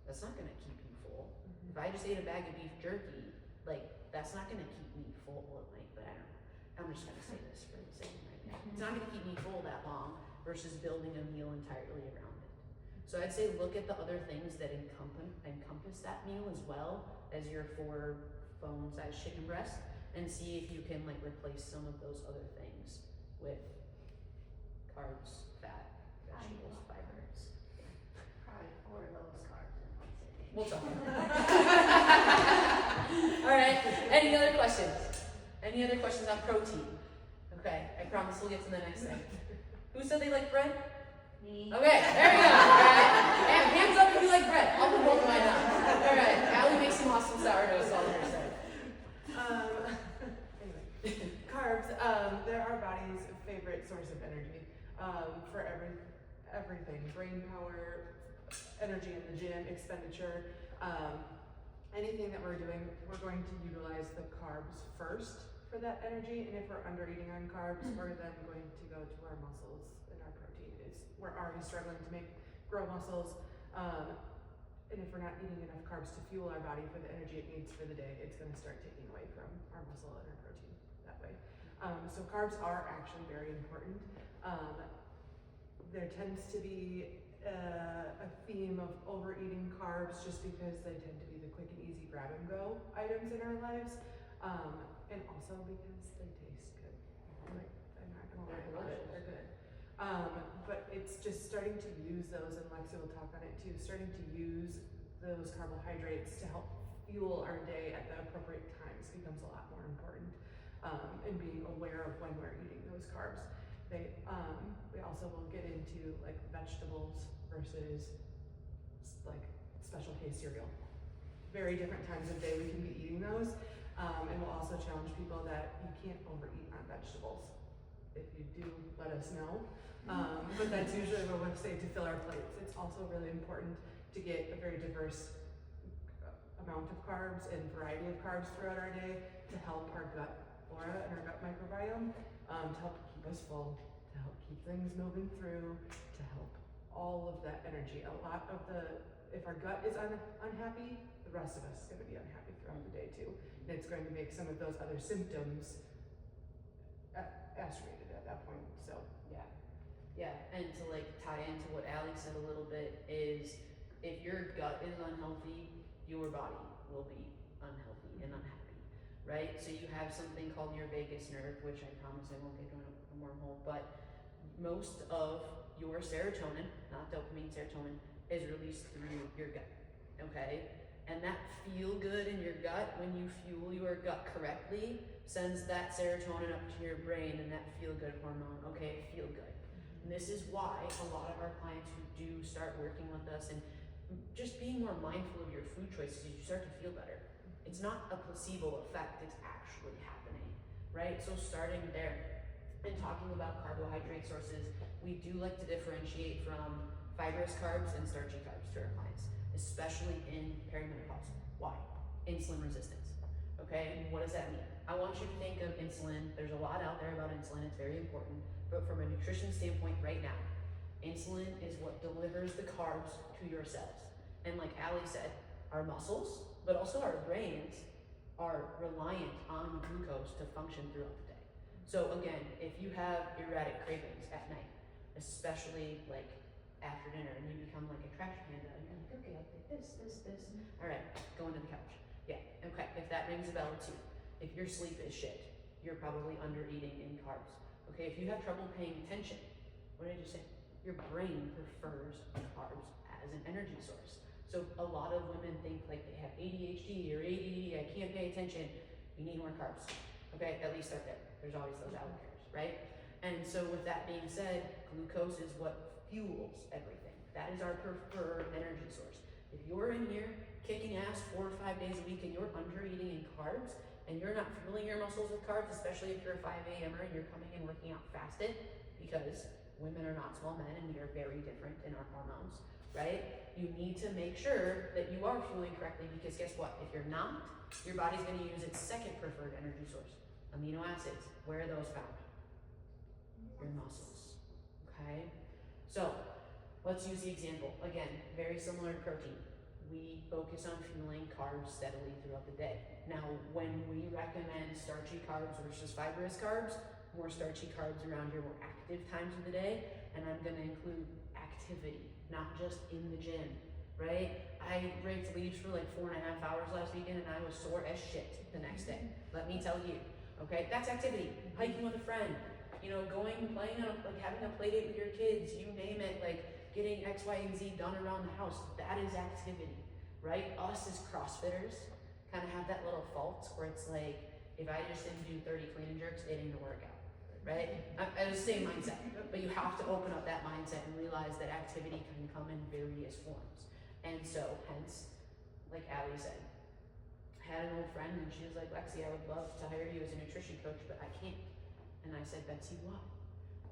that's not gonna keep you full. If I just ate a bag of beef jerky, like, that's not gonna keep me full at night, but I don't know. I'm just gonna say this for the sake of right now. It's not gonna keep me full that long versus building a meal entirely around it. So I'd say look at the other things that encompass that meal as well as your 4 phone-sized chicken breasts, and see if you can like replace some of those other things with carbs, fat, vegetables, fiber. Probably 4 of those carbs in one sitting. We'll talk. All right. Any other questions? Any other questions on protein? Okay. I promise we'll get to the next thing. Who said they like bread? Me. Okay. There we go. All right. And hands up if you like bread. I'll put both of mine down. All right. Allie makes some awesome sourdough all on her side. Anyway, carbs, they're our body's favorite source of energy, for everything, brain power, energy in the gym, expenditure, anything that we're doing, we're going to utilize the carbs first for that energy, and if we're under eating on carbs, we're then going to go to our muscles, and our protein we're already struggling to grow muscles, and if we're not eating enough carbs to fuel our body for the energy it needs for the day, it's going to start taking away from our muscle and our protein that way. So carbs are actually very important. There tends to be a theme of overeating carbs just because they tend to be the quick and easy grab and go items in our lives, and also because they taste good. Like, I'm not gonna lie about it, they're good. But it's just starting to use those, and Lexi will talk on it too, starting to use those carbohydrates to help fuel our day at the appropriate times becomes a lot more important, and being aware of when we're eating those carbs. We also will get into like vegetables versus like special K cereal. Very different times of day we can be eating those, and we'll also challenge people that you can't overeat on vegetables. If you do, let us know. But that's usually what we say to fill our plates. It's also really important to get a very diverse amount of carbs and variety of carbs throughout our day to help our gut flora and our gut microbiome, to help keep us full, to help keep things moving through, to help all of that energy. If our gut is unhappy, the rest of us is going to be unhappy throughout the day too. And it's going to make some of those other symptoms accentuated at that point. So Yeah, and to like tie into what Alex said a little bit is, if your gut is unhealthy, your body will be unhealthy and unhappy, right? So you have something called your vagus nerve, which I promise I won't get on a wormhole, but most of your serotonin, not dopamine, serotonin, is released through your gut, okay? And that feel good in your gut, when you fuel your gut correctly, sends that serotonin up to your brain, and that feel good hormone, okay, feel good. And this is why a lot of our clients who do start working with us and just being more mindful of your food choices, you start to feel better. It's not a placebo effect, it's actually happening, right? So starting there and talking about carbohydrate sources, we do like to differentiate from fibrous carbs and starchy carbs to our clients, especially in perimenopause. Why? Insulin resistance, okay? And what does that mean? I want you to think of insulin. There's a lot out there about insulin, it's very important. But from a nutrition standpoint right now, insulin is what delivers the carbs to your cells. And like Allie said, our muscles, but also our brains, are reliant on glucose to function throughout the day. So again, if you have erratic cravings at night, especially like after dinner, and you become like a trash panda, and you're like, okay, I'll take this. All right, go into the couch. Yeah, okay, if that rings a bell too. If your sleep is shit, you're probably under eating in carbs. Okay, if you have trouble paying attention, what did I just say? Your brain prefers carbs as an energy source. So a lot of women think like they have ADHD or ADD, I can't pay attention. You need more carbs. Okay, at least start there. There's always those outliers, right? And so with that being said, glucose is what fuels everything. That is our preferred energy source. If you're in here kicking ass 4 or 5 days a week and you're under eating in carbs and you're not fueling your muscles with carbs, especially if you're a 5 a.m.er and you're coming in working out fasted, because women are not small men and we are very different in our hormones, right? You need to make sure that you are fueling correctly, because guess what? If you're not, your body's going to use its second preferred energy source, amino acids. Where are those found? Your muscles, okay? So let's use the example. Again, very similar to protein. We focus on fueling carbs steadily throughout the day. Now, when we recommend starchy carbs versus fibrous carbs, more starchy carbs around your more active times of the day, and I'm gonna include activity, not just in the gym, right? I raked leaves for like 4.5 hours last weekend and I was sore as shit the next day. Let me tell you, okay? That's activity. Hiking with a friend, you know, going, playing on, like having a play date with your kids, you name it, like getting X, Y, and Z done around the house. That is activity, right? Us as CrossFitters kind of have that little fault where it's like, if I just didn't do 30 clean and jerks, it ain't a workout, right? I was the same mindset, but you have to open up that mindset and realize that activity can come in various forms. And so, hence, like Allie said, I had an old friend and she was like, Lexi, I would love to hire you as a nutrition coach, but I can't. And I said, Betsy, why?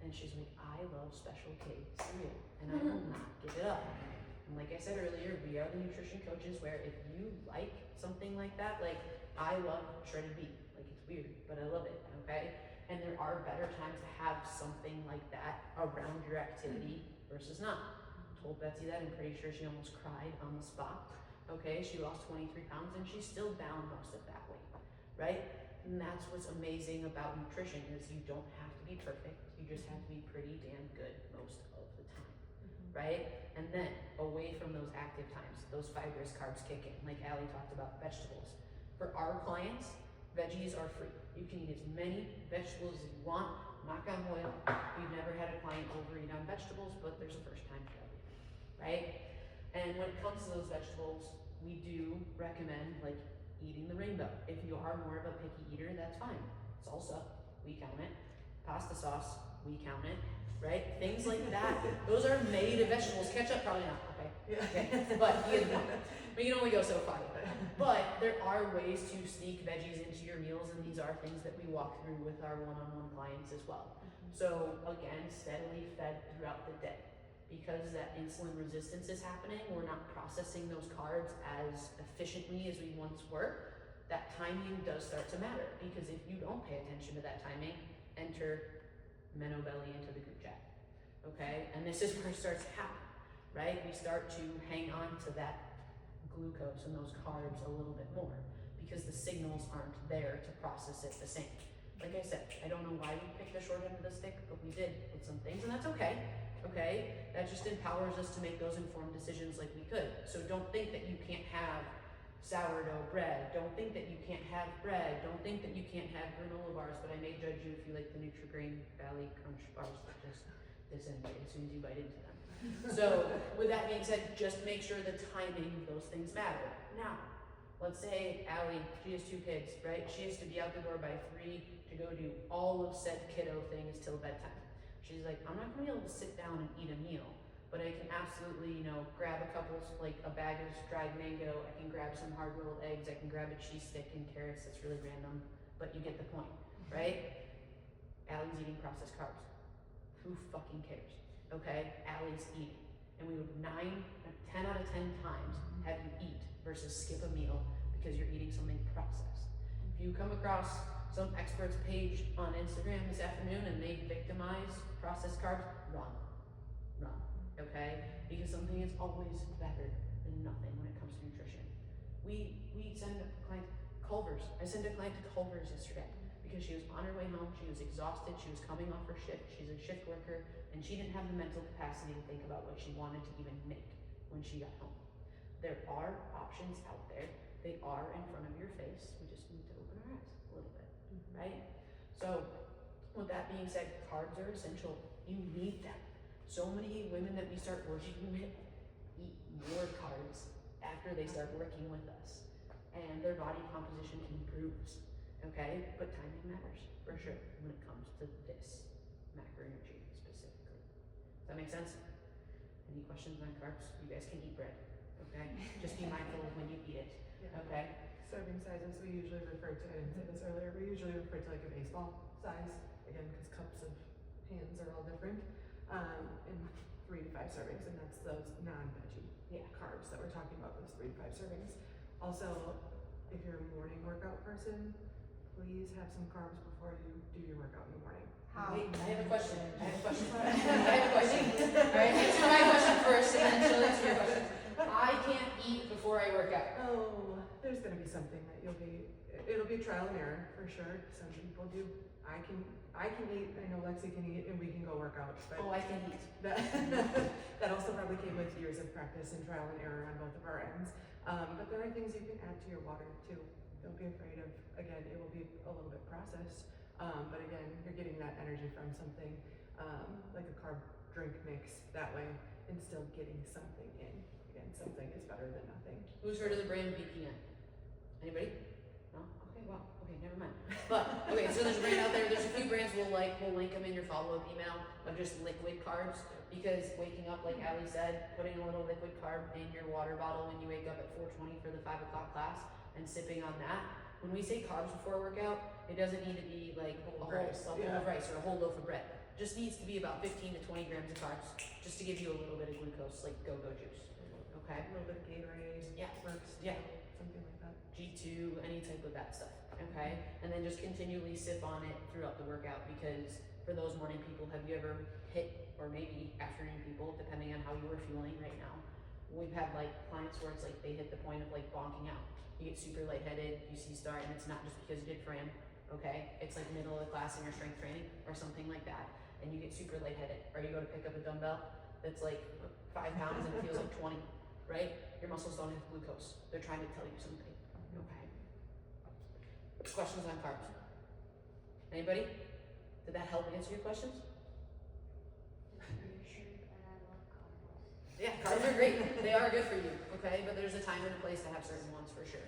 And she's like, I love Special K cereal and I will not give it up. And like I said earlier, we are the nutrition coaches where if you like something like that, like I love shredded beef, like it's weird, but I love it, okay? And there are better times to have something like that around your activity versus not. Told Betsy that, I'm pretty sure she almost cried on the spot, okay? She lost 23 pounds and she's still down most of that weight, right? And that's what's amazing about nutrition is you don't have to be perfect, you just have to be pretty damn good most of the time, right? And then away from those active times, those fibrous carbs kick in, like Allie talked about vegetables. For our clients, veggies are free. You can eat as many vegetables as you want. Knock on wood, we've never had a client overeat on vegetables, but there's a first time for everything, right? And when it comes to those vegetables, we do recommend like eating the rainbow. If you are more of a picky eater, that's fine. Salsa, we count it. Pasta sauce, we count it, right? Things like that. Those are made of vegetables. Ketchup, probably not, okay? But you get the point. We can only go so far. But there are ways to sneak veggies into your meals, and these are things that we walk through with our one-on-one clients as well. So again, steadily fed throughout the day. Because that insulin resistance is happening, we're not processing those carbs as efficiently as we once were. That timing does start to matter, because if you don't pay attention to that timing, enter Menobelly into the group chat, okay? And this is where it starts to happen, right? We start to hang on to that glucose and those carbs a little bit more because the signals aren't there to process it the same. Like I said, I don't know why we picked the short end of the stick, but we did with some things, and that's okay, okay? That just empowers us to make those informed decisions like we could. So don't think that you can't have sourdough bread. Don't think that you can't have bread. Don't think that you can't have granola bars, but I may judge you if you like the Nutri-Grain Valley Crunch bars that just disintegrate as soon as you bite into them. So with that being said, just make sure the timing of those things matter. Now, let's say Allie, she has 2 kids, right? She has to be out the door by 3 to go do all of said kiddo things till bedtime. She's like, I'm not gonna be able to sit down and eat a meal, but I can absolutely, you know, grab a couple, like a bag of dried mango, I can grab some hard-boiled eggs, I can grab a cheese stick and carrots. That's really random, but you get the point, right? Allie's eating processed carbs. Who fucking cares? Okay, Allie's eating. And we would 10 out of 10 times have you eat versus skip a meal because you're eating something processed. If you come across some expert's page on Instagram this afternoon and they victimize processed carbs, run, okay? Because something is always better than nothing when it comes to nutrition. We send a client Culver's. I sent a client to Culver's yesterday because she was on her way home, she was exhausted, she was coming off her shift, she's a shift worker, and she didn't have the mental capacity to think about what she wanted to even make when she got home. There are options out there. They are in front of your face. We just need to open our eyes a little bit, right? So with that being said, carbs are essential. You need them. So many women that we start working with eat more carbs after they start working with us, and their body composition improves, okay? But timing matters, for sure, when it comes to this macronutrient specifically. Does that make sense? Any questions on carbs? You guys can eat bread, okay? Just be mindful of when you eat it, okay? Serving sizes, we usually refer to, I didn't say this earlier, we usually refer to like a baseball size, again, because cups of hands are all different. And 3 to 5 servings, and that's those non-veggie carbs that we're talking about, those 3 to 5 servings. Also, if you're a morning workout person, please have some carbs before you do your workout in the morning. Wait, I have a question. Alright, answer my question first and then she'll answer your question. I can't eat before I work out. Oh, there's gonna be something that it'll be trial and error for sure. Some people do. I can eat, I know Lexi can eat, and we can go work out, but Oh, I can eat. that also probably came with years of practice and trial and error on both of our ends. But there are things you can add to your water too. Don't be afraid of, again, it will be a little bit processed, but again, you're getting that energy from something like a carb drink mix that way, and still getting something in. Again, something is better than nothing. Who's heard of the brand BPN? Anybody? No? Okay, well, okay, never mind. But, okay, so there's a brand out there, there's a few brands we'll link them in your follow-up email of just liquid carbs, because waking up, like Ali said, putting a little liquid carb in your water bottle when you wake up at 4:20 for the 5 o'clock class, and sipping on that. When we say carbs before workout, it doesn't need to be like a whole of rice or a whole loaf of bread. Just needs to be about 15 to 20 grams of carbs, just to give you a little bit of glucose, like go-go juice. Okay? A little bit of Gatorade, works, Yeah. something like that. G2, any type of that stuff. Okay? And then just continually sip on it throughout the workout, because for those morning people, have you ever hit, or maybe afternoon people, depending on how you were feeling right now, we've had like clients where it's like they hit the point of like bonking out. You get super lightheaded, you see star, and it's not just because you did Fran, okay? It's like middle of the class in your strength training or something like that, and you get super lightheaded. Or you go to pick up a dumbbell that's like 5 pounds and it feels like 20, right? Your muscles don't have glucose. They're trying to tell you something, okay? Questions on carbs? Anybody? Did that help answer your questions? Yeah, carbs are great. They are good for you, okay? But there's a time and a place to have certain ones for sure.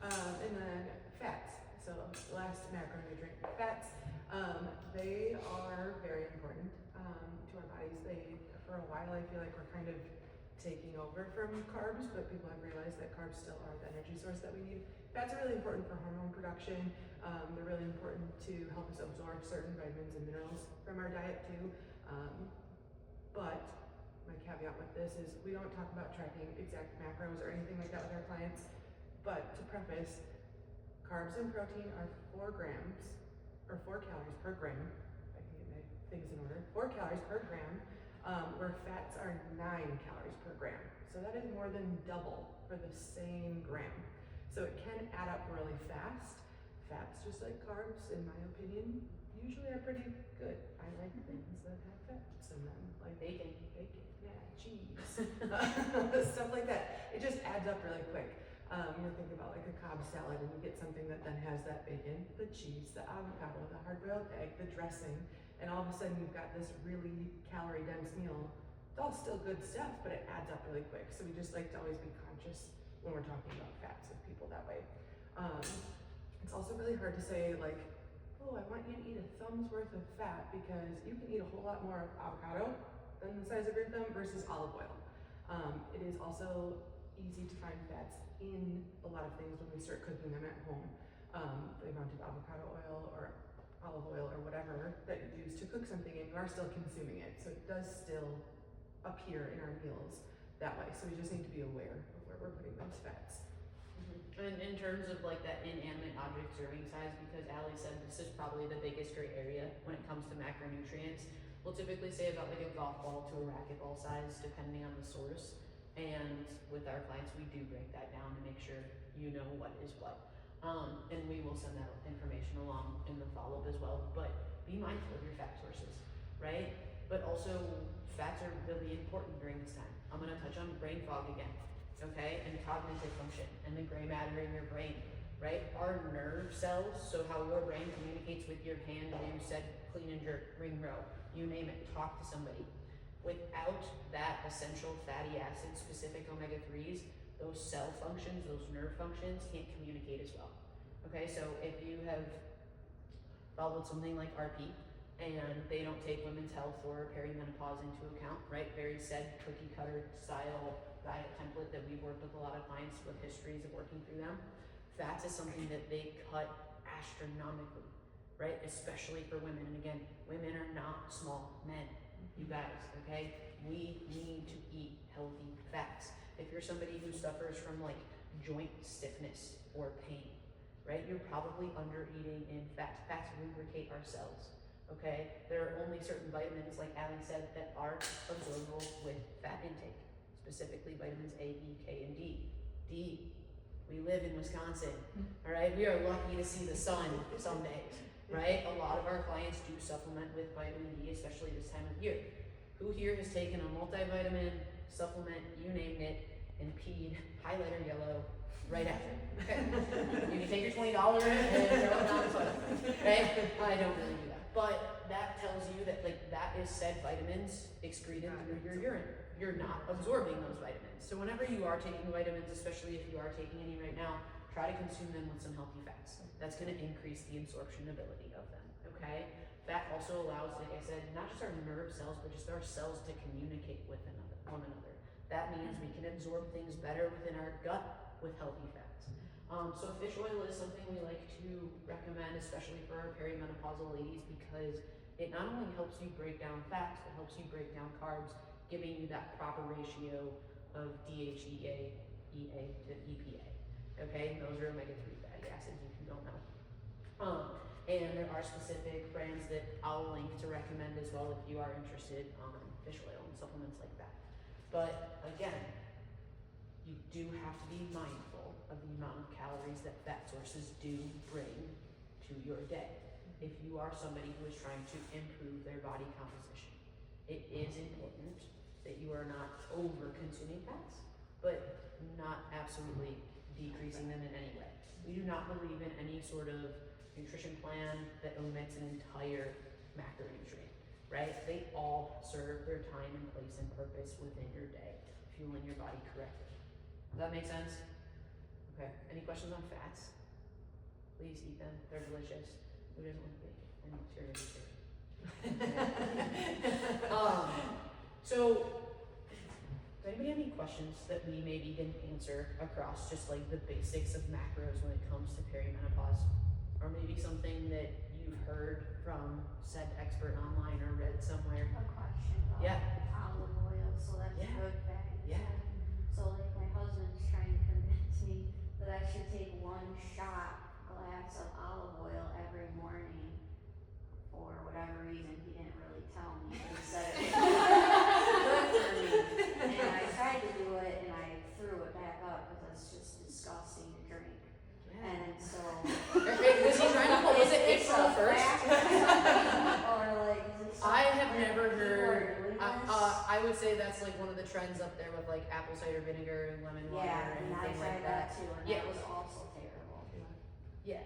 And then fats. So last macronutrient, fats. They are very important to our bodies. For a while, I feel like we're kind of taking over from carbs, but people have realized that carbs still are the energy source that we need. Fats are really important for hormone production. They're really important to help us absorb certain vitamins and minerals from our diet too. But my caveat with this is we don't talk about tracking exact macros or anything like that with our clients. But to preface, carbs and protein are 4 grams, or 4 calories per gram. I can get my things in order. 4 calories per gram, where fats are 9 calories per gram. So that is more than double for the same gram. So it can add up really fast. Fats, just like carbs, in my opinion, usually are pretty good. I like things that have fats in them, like Bacon. yeah, cheese, stuff like that. It just adds up really quick. You're thinking about like a Cobb salad, and you get something that then has that bacon, the cheese, the avocado, the hard-boiled egg, the dressing, and all of a sudden you've got this really calorie-dense meal. It's all still good stuff, but it adds up really quick. So we just like to always be conscious when we're talking about fats with people that way. It's also really hard to say like, oh, I want you to eat a thumb's worth of fat, because you can eat a whole lot more avocado than the size of your thumb versus olive oil. It is also easy to find fats in a lot of things when we start cooking them at home. The amount of avocado oil or olive oil or whatever that you use to cook something, and you are still consuming it. So it does still appear in our meals that way. So we just need to be aware of where we're putting those fats. And in terms of like that inanimate object serving size, because Ali said this is probably the biggest gray area when it comes to macronutrients, we'll typically say about like a golf ball to a racquetball size, depending on the source. And with our clients, we do break that down to make sure you know what is what. And we will send that information along in the follow-up as well. But be mindful of your fat sources, right? But also, fats are really important during this time. I'm gonna touch on brain fog again, okay? And cognitive function, and the gray matter in your brain, right? Our nerve cells, so how your brain communicates with your hand, when you said clean and jerk, ring row, you name it, talk to somebody. Without that essential fatty acid specific omega-3s, those cell functions, those nerve functions can't communicate as well. Okay, so if you have followed something like RP and they don't take women's health or perimenopause into account, right? Very said cookie cutter style diet template that we've worked with a lot of clients with histories of working through them. Fats is something that they cut astronomically, right? Especially for women. And again, women are not small men, you guys, okay? We need to eat healthy fats. If you're somebody who suffers from like joint stiffness or pain, right? You're probably under eating in fats. Fats lubricate our cells, okay? There are only certain vitamins, like Allie said, that are absorbable with fat intake, specifically vitamins A, E, K, and D. D, we live in Wisconsin, all right? We are lucky to see the sun someday, right? A lot of our clients do supplement with vitamin D, especially this time of year. Who here has taken a multivitamin, supplement, you named it, and peed highlighter yellow right after? Okay. You can take your $20 and throw it down the toilet, right? I don't really do that. But that tells you that like that is said vitamins excreted through your urine. You're not absorbing those vitamins. So whenever you are taking vitamins, especially if you are taking any right now, try to consume them with some healthy fats. That's going to increase the absorption ability of them, okay? Fat also allows, like I said, not just our nerve cells, but just our cells to communicate with one another. That means we can absorb things better within our gut with healthy fats. So fish oil is something we like to recommend, especially for our perimenopausal ladies, because it not only helps you break down fats, but helps you break down carbs, giving you that proper ratio of DHEA, EA to EPA. Okay, and those are omega-3 fatty acids if you don't know. And there are specific brands that I'll link to recommend as well if you are interested on fish oil and supplements like that. But again, you do have to be mindful of the amount of calories that fat sources do bring to your day. If you are somebody who is trying to improve their body composition, it is important that you are not over consuming fats, but not absolutely decreasing them in any way. We do not believe in any sort of nutrition plan that omits an entire macronutrient, right? They all serve their time and place and purpose within your day, fueling your body correctly. Does that make sense? Okay, any questions on fats? Please eat them, they're delicious. Who doesn't like bacon? And it's your vegetarian. So, does anybody have any questions that we maybe didn't answer across just like the basics of macros when it comes to perimenopause? Or maybe something that you've heard from said expert online or read somewhere? A question about Yeah. olive oil, so that's Yeah. good fat. Yeah. So like my husband's trying to convince me that I should take 1 shot glass of olive oil every morning for whatever reason. He didn't really tell me. He said it was good for me. And I tried to do it and I threw it back up because that's just disgusting to drink. And so Was he trying to was it April 1st? Or like is it I have something never that people heard. are doing this? I would say that's like one of the trends up there with like apple cider vinegar and lemon water Yeah, and and I things tried like that that. too, and Yeah. that was also terrible. Yeah.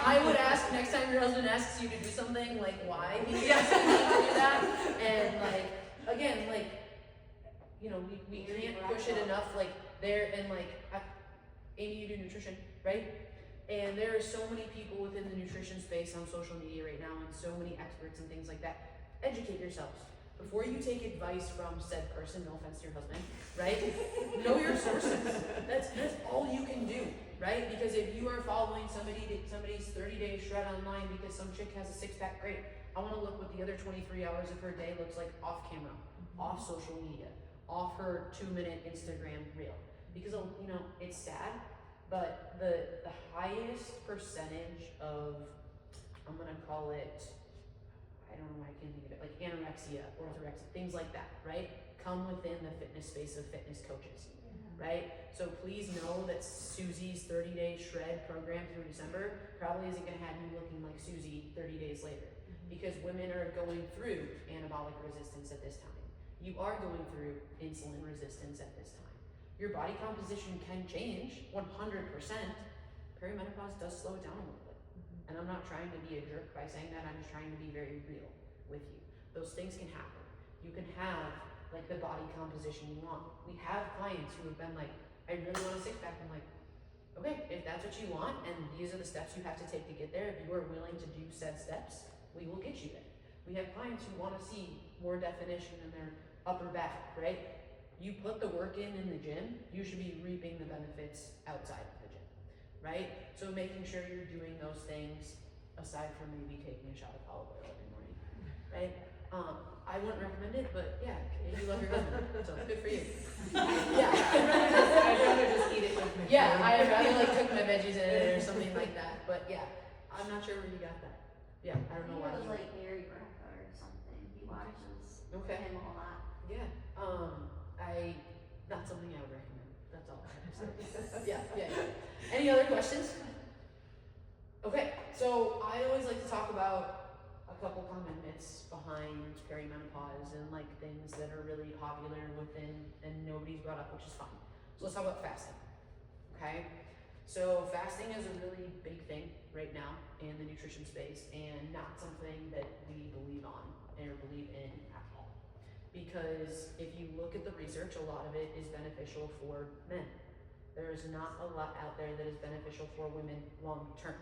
I would ask next time your husband asks you to do something, like why he asks you to do that, and like again, like you know, we can't push it enough. Like there and like Amy, you do nutrition, right? And there are so many people within the nutrition space on social media right now, and so many experts and things like that. Educate yourselves before you take advice from said person. No offense to your husband, right? Know your sources. That's all you can do, right? Because if you are following somebody's 30-day shred online because some chick has a 6-pack, great. I want to look what the other 23 hours of her day looks like off camera, off social media, off her 2-minute Instagram reel. Because you know it's sad, but the highest percentage of, I'm gonna call it, I don't know why I can't think of it, like anorexia, orthorexia, things like that, right? Come within the fitness space of fitness coaches, right? So please know that Susie's 30-day shred program through December probably isn't gonna have you looking like Susie 30 days later, because women are going through anabolic resistance at this time. You are going through insulin resistance at this time. Your body composition can change 100%. Perimenopause does slow it down a little bit. And I'm not trying to be a jerk by saying that, I'm just trying to be very real with you. Those things can happen. You can have like the body composition you want. We have clients who have been like, I really want a 6-pack. I'm like, Okay, if that's what you want, and these are the steps you have to take to get there, if you are willing to do said steps, we will get you there. We have clients who want to see more definition in their upper back, right? You put the work in the gym, you should be reaping the benefits outside of the gym, right? So making sure you're doing those things aside from maybe taking a shot of olive oil every morning, right? I wouldn't recommend it, but yeah, you love your husband, so good for you. Yeah. I'd rather just eat it with my Yeah, food. I'd rather like cook my veggies in it or something like that. But yeah, I'm not sure where you got that. Yeah, I don't know why. It was like Gary Brecka or something. He watches Okay. him a lot. Yeah. Not something I would recommend. That's all I have to say. Yeah. Any other questions? Okay, so I always like to talk about a couple common myths behind perimenopause and like things that are really popular within and nobody's brought up, which is fine. So let's talk about fasting. Okay? So fasting is a really big thing right now in the nutrition space and not something that we believe on or believe in at all. Because if you look at the research, a lot of it is beneficial for men. There is not a lot out there that is beneficial for women long term.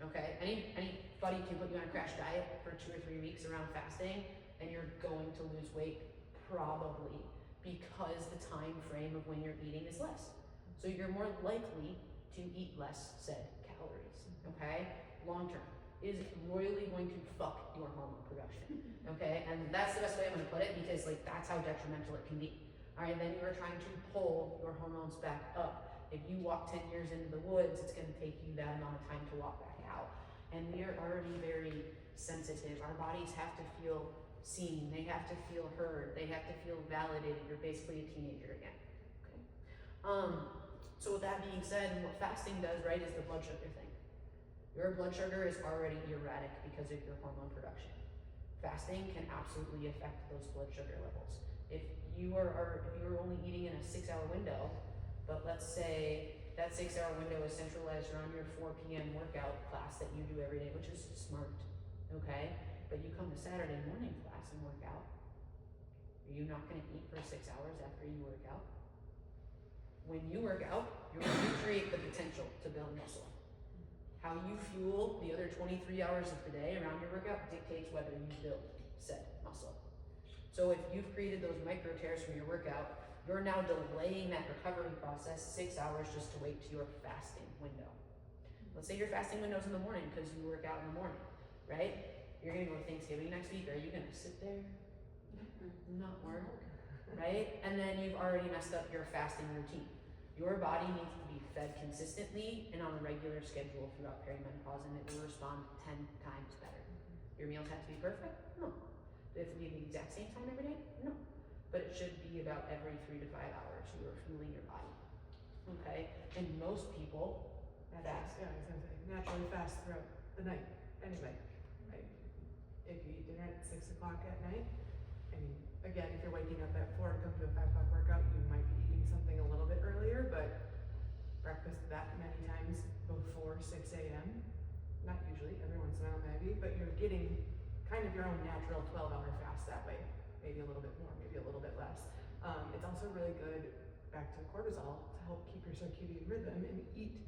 Okay, anybody can put you on a crash diet for 2 or 3 weeks around fasting and you're going to lose weight, probably, because the time frame of when you're eating is less. So you're more likely to eat less said calories, okay? Long term is royally going to fuck your hormone production, okay? And that's the best way I'm gonna put it because like that's how detrimental it can be. All right, then you're trying to pull your hormones back up. If you walk 10 years into the woods, it's gonna take you that amount of time to walk back out. And we are already very sensitive. Our bodies have to feel seen, they have to feel heard, they have to feel validated. You're basically a teenager again, okay? So with that being said, what fasting does, right, is the blood sugar thing. Your blood sugar is already erratic because of your hormone production. Fasting can absolutely affect those blood sugar levels. If you are only eating in a 6-hour window, but let's say that 6-hour window is centralized around your 4 p.m. workout class that you do every day, which is smart, okay? But you come to Saturday morning class and work out. Are you not gonna eat for 6 hours after you work out? When you work out, you're going to create the potential to build muscle. How you fuel the other 23 hours of the day around your workout dictates whether you build said muscle. So if you've created those micro tears from your workout, you're now delaying that recovery process 6 hours just to wait to your fasting window. Let's say your fasting window's in the morning because you work out in the morning, right? You're gonna go to Thanksgiving next week. Are you gonna sit there, not work, right? And then you've already messed up your fasting routine. Your body needs to be fed consistently and on a regular schedule throughout perimenopause, and it will respond 10 times better. Your meals have to be perfect? No. Do they have to be at the exact same time every day? No. But it should be about every 3 to 5 hours you are fueling your body. Okay? And most people fast. Yeah, I was gonna say, naturally fast throughout the night anyway, right? If you eat dinner at 6 o'clock at night, I mean, again, if you're waking up at 4 to come to a 5 o'clock workout, you might be eating something a little bit earlier, but breakfast that many times before 6 a.m., not usually, every once in a while maybe, but you're getting kind of your own natural 12-hour fast that way. Maybe a little bit more, maybe a little bit less. It's also really good, back to cortisol, to help keep your circadian rhythm and eat,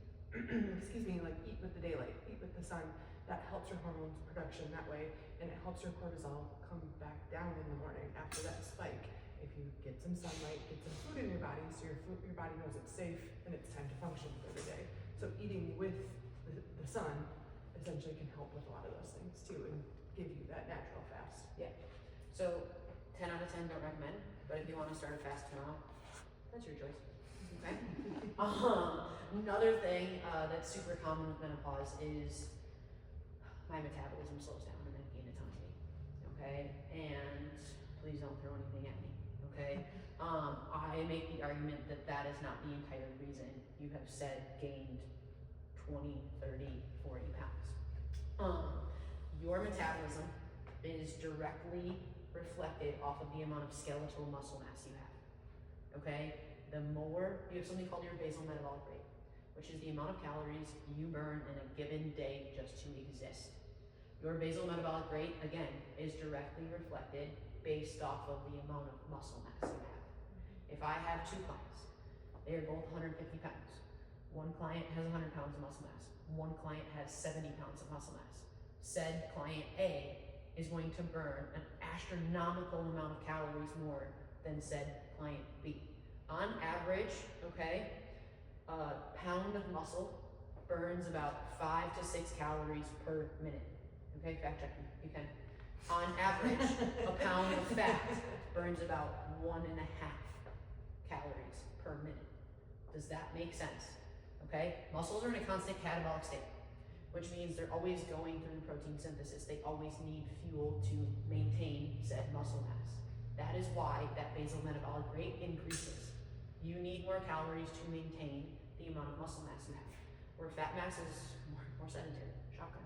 excuse me, like eat with the daylight, eat with the sun. That helps your hormones production that way, and it helps your cortisol come back down in the morning after that spike. If you get some sunlight, get some food in your body, so your body knows it's safe and it's time to function for the day. So eating with the sun essentially can help with a lot of those things too and give you that natural fast. Yeah. So 10 out of 10 don't recommend, but if you want to start a fast tomorrow, that's your choice. Okay? Another thing that's super common with menopause is my metabolism slows down and I gain a ton of weight. Okay? And please don't throw anything at me. Okay? I make the argument that that is not the entire reason you have said gained 20, 30, 40 pounds. Your metabolism is directly reflected off of the amount of skeletal muscle mass you have. Okay? The more, you have something called your basal metabolic rate, which is the amount of calories you burn in a given day just to exist. Your basal metabolic rate, again, is directly reflected based off of the amount of muscle mass you have. If I have 2 clients, they are both 150 pounds. One client has 100 pounds of muscle mass. One client has 70 pounds of muscle mass. Said client A is going to burn an astronomical amount of calories more than said client B. On average, okay, a pound of muscle burns about 5 to 6 calories per minute. Okay, fact check me, you can. On average, a pound of fat burns about 1.5 calories per minute. Does that make sense? Okay, muscles are in a constant catabolic state, which means they're always going through protein synthesis. They always need fuel to maintain said muscle mass. That is why that basal metabolic rate increases. You need more calories to maintain the amount of muscle mass you have, where fat mass is more sedentary. Shocker.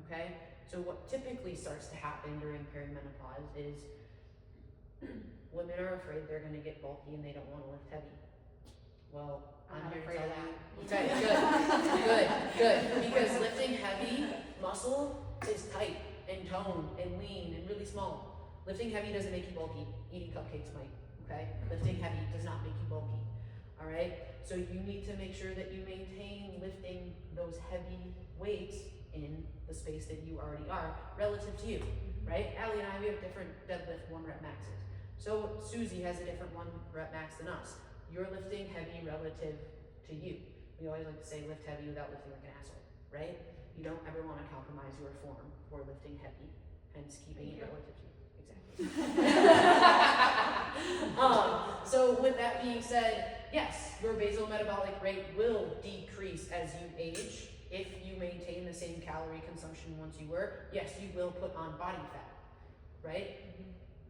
Okay, so what typically starts to happen during perimenopause is women are afraid they're going to get bulky and they don't want to lift heavy. Well, I'm not here to afraid tell of you. that. Okay, good. Because lifting heavy muscle is tight and toned and lean and really small. Lifting heavy doesn't make you bulky. Eating cupcakes might, okay? Lifting heavy does not make you bulky, all right? So you need to make sure that you maintain lifting those heavy weights in the space that you already are relative to you, right? Allie and I, we have different deadlift 1 rep maxes. So Susie has a different 1 rep max than us. You're lifting heavy relative to you. We always like to say lift heavy without lifting like an asshole, right? You don't ever want to compromise your form for lifting heavy, hence keeping it relative to you. Exactly. So with that being said, yes, your basal metabolic rate will decrease as you age. If you maintain the same calorie consumption once you were, yes, you will put on body fat, right?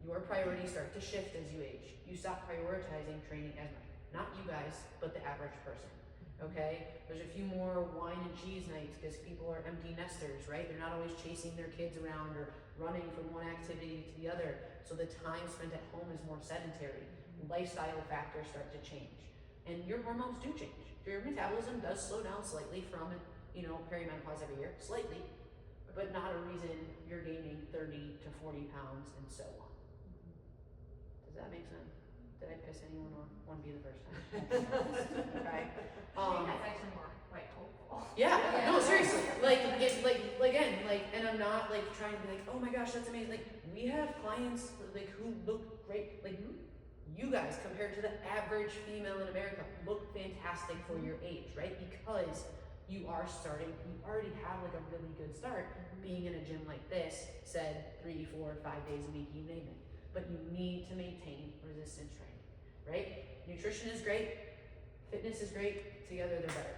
Your priorities start to shift as you age. You stop prioritizing training as much. Not you guys, but the average person, okay? There's a few more wine and cheese nights because people are empty nesters, right? They're not always chasing their kids around or running from one activity to the other. So the time spent at home is more sedentary. Lifestyle factors start to change. And your hormones do change. Your metabolism does slow down slightly from, perimenopause every year, slightly, but not a reason you're gaining 30 to 40 pounds and so on. Does that make sense? Did I piss anyone off? Want to be the first time? Okay. I think that's actually more like hopeful. Yeah. No, seriously. And I'm not trying to be like, oh my gosh, that's amazing. Like, we have clients who look great. Like, you guys compared to the average female in America look fantastic for your age, right? Because you already have a really good start being in a gym like this, said 3, 4, 5 days a week, you name it. But you need to maintain resistance training, right? Nutrition is great, fitness is great, together they're better,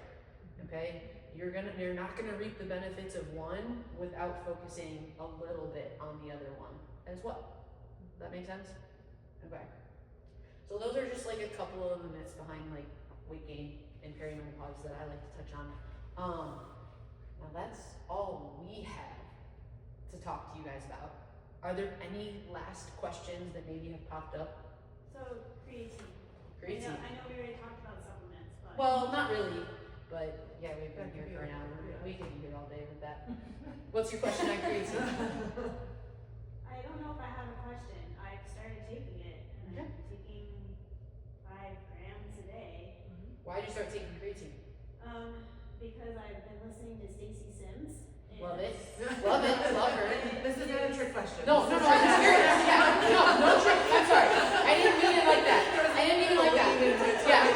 okay? You're not gonna reap the benefits of one without focusing a little bit on the other one as well. Does that make sense? Okay. So those are just a couple of the myths behind weight gain and perimenopause that I like to touch on. Now that's all we have to talk to you guys about. Are there any last questions that maybe have popped up? So, creatine. Creatine. I know we already talked about supplements, but. Well, not really, but yeah, we've been here for an hour. We could be here all day with that. What's your question on creatine? I don't know if I have a question. I've started taking it, and I'm taking 5 grams a day. Why did you start taking creatine? Because I've been listening to Stacey Sims. Love it. Love it. Love her. This is not a trick question. No, I'm just curious. Yeah, no trick. I'm sorry. I didn't mean it like that. I didn't mean it like that. Yeah.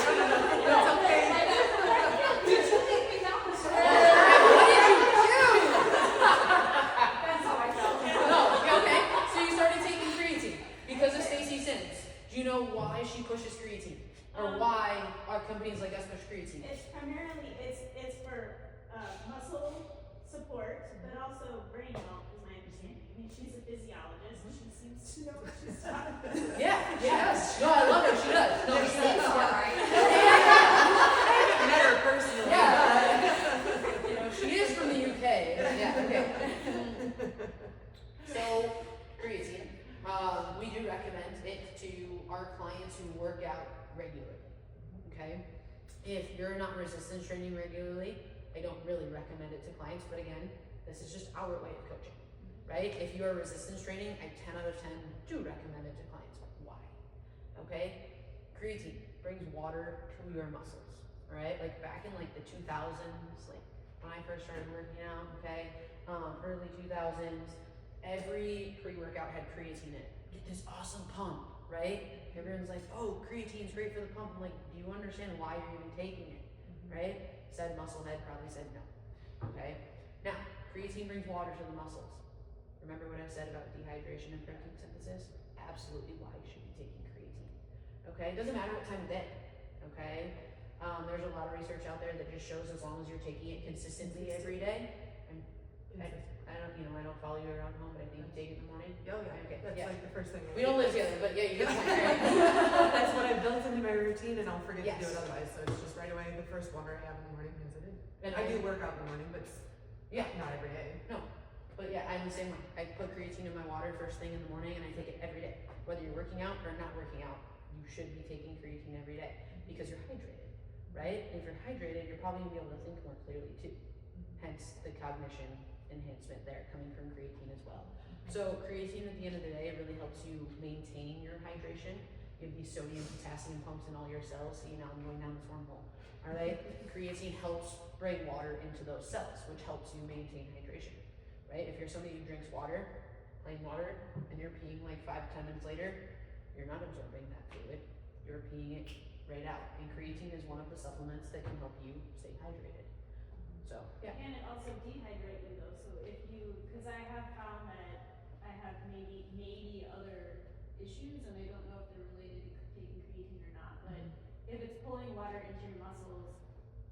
No. Okay. Did you think me down this road? What did you do? That's how I felt. No, okay. So you started taking creatine because of Stacey Sims. Do you know why she pushes creatine? Or why our companies like us push creatine? It's primarily, it's for muscle support, but also brain health is my understanding. I mean, she's a physiologist, she seems to know what she's talking about. Yeah, she does. No, I love her. She does. No, she does. Alright. Met her personally. Yeah. She is from the UK. Yeah, okay. So, creatine. We do recommend it to our clients who work out regularly. Okay? If you're not resistance training regularly, I don't really recommend it to clients, but again, this is just our way of coaching, right? If you are resistance training, I 10 out of 10 do recommend it to clients. Why? Okay? Creatine brings water to your muscles, right? Like back in like the 2000s, like when I first started working out, okay, early 2000s, every pre-workout had creatine in it. Get this awesome pump, right? Everyone's like, oh, creatine's great for the pump. I'm like, do you understand why you're even taking it, right? Said musclehead probably said no, okay? Now, creatine brings water to the muscles. Remember what I said about dehydration and protein synthesis? Absolutely why you should be taking creatine, okay? It doesn't matter what time of day, okay? There's a lot of research out there that just shows as long as you're taking it consistently every day, and I don't, I don't follow you around home, but I think you take it in the morning. Oh, yeah. Okay, That's yeah. like the first thing. We don't live together, but yeah, you get the point, right? That's what I've built into my routine, and I'll forget to do it Yes. otherwise. So it's just right away the first water I have in the morning is it in. And I do work out in the morning, but it's Yeah. not every day. No, but yeah, I'm the same way. I put creatine in my water first thing in the morning, and I take it every day. Whether you're working out or not working out, you should be taking creatine every day because you're hydrated, right? If you're hydrated, you're probably gonna be able to think more clearly too. Hence the cognition enhancement there coming from creatine as well. So creatine at the end of the day, it really helps you maintain your hydration. You have these sodium, potassium pumps in all your cells. See, now I'm going down this wormhole. All right, creatine helps bring water into those cells, which helps you maintain hydration, right? If you're somebody who drinks water, plain water, and you're peeing like 5-10 minutes later, you're not absorbing that fluid. You're peeing it right out. And creatine is one of the supplements that can help you stay hydrated. So, yeah. And it also dehydrate you though, so if you, cause I have found that I have maybe other issues, and I don't know if they're related to taking creatine or not, but if it's pulling water into your muscles,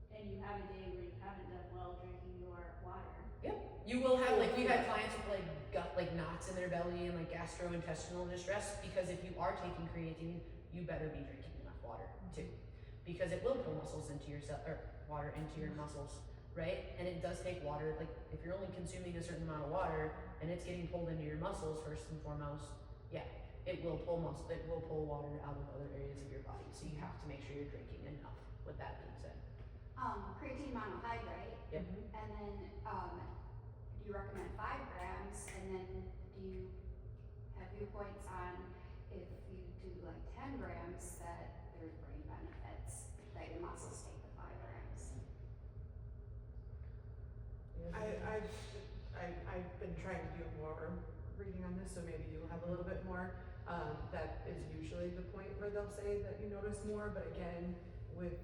and you have a day where you haven't done well drinking your water. You will have, like, we've had clients with like gut, like knots in their belly and like gastrointestinal distress, because if you are taking creatine, you better be drinking enough water too, because it will pull muscles into your cell, or water into your muscles, right? And it does take water, like if you're only consuming a certain amount of water and it's getting pulled into your muscles first and foremost, yeah, it will pull water out of other areas of your body. So you have to make sure you're drinking enough. With that being said. Creatine monohydrate. Yep. And then, do you recommend 5 grams? And then do you have viewpoints on if you do like 10 grams that there's brain benefits that your muscles take the 5 grams? I've been trying to do more reading on this, so maybe you'll have a little bit more. That is usually the point where they'll say that you notice more, but again, with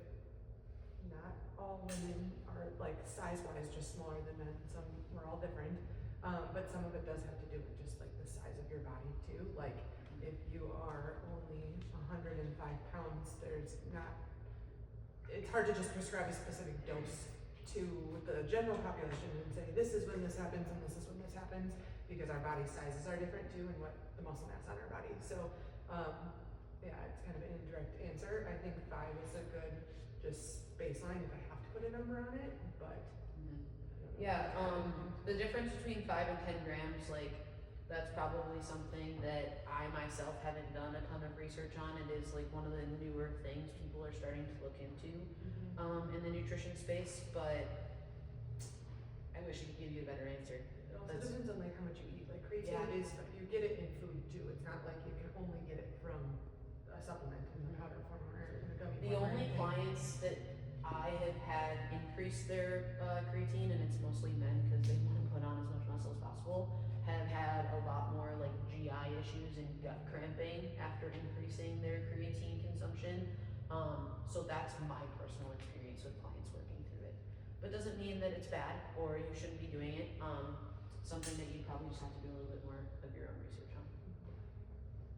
not all women are like size-wise just smaller than men. Some, we're all different, but some of it does have to do with just like the size of your body too. Like if you are only 105 pounds, it's hard to just prescribe a specific dose to the general population and say this is when this happens and this is when this happens, because our body sizes are different too and what the muscle mass on our body. So yeah, it's kind of an indirect answer. I think 5 is a good just baseline if I have to put a number on it, but Yeah, the difference between 5 and 10 grams, like, that's probably something that I myself haven't done a ton of research on. It is like one of the newer things people are starting to look into in the nutrition space, but I wish I could give you a better answer. it also depends on like how much you eat. Like creatine Yeah. is, you get it in food too. It's not like you can only get it from a supplement in the powder form or in a gummy The form or only anything. clients that I have had increase their creatine, and it's mostly men because they want to put on as much muscle as possible, have had a lot more like GI issues and gut cramping after increasing their creatine consumption. So that's my personal experience with clients working through it. But doesn't mean that it's bad or you shouldn't be doing it. Something that you probably just have to do a little bit more of your own research on.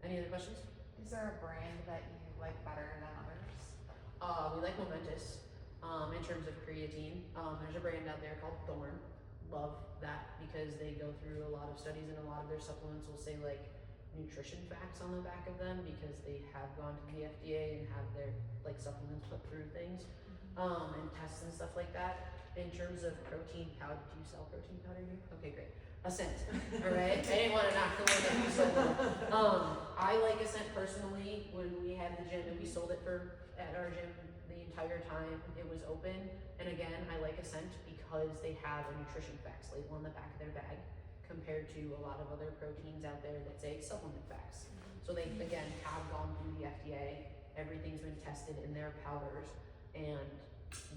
Any other questions? Is there a brand that you like better than others? We like Momentous in terms of creatine. There's a brand out there called Thorn. Love that because they go through a lot of studies, and a lot of their supplements will say like nutrition facts on the back of them because they have gone to the FDA and have their like supplements put through things and tests and stuff like that. In terms of protein powder, do you sell protein powder here? Okay, great. Ascent. All right. I didn't want to knock the one that you sold. I like Ascent personally. When we had the gym and we sold it at our gym the entire time it was open. And again, I like Ascent because they have a nutrition facts label on the back of their bag compared to a lot of other proteins out there that say supplement facts. So they again have gone through the FDA. Everything's been tested in their powders, and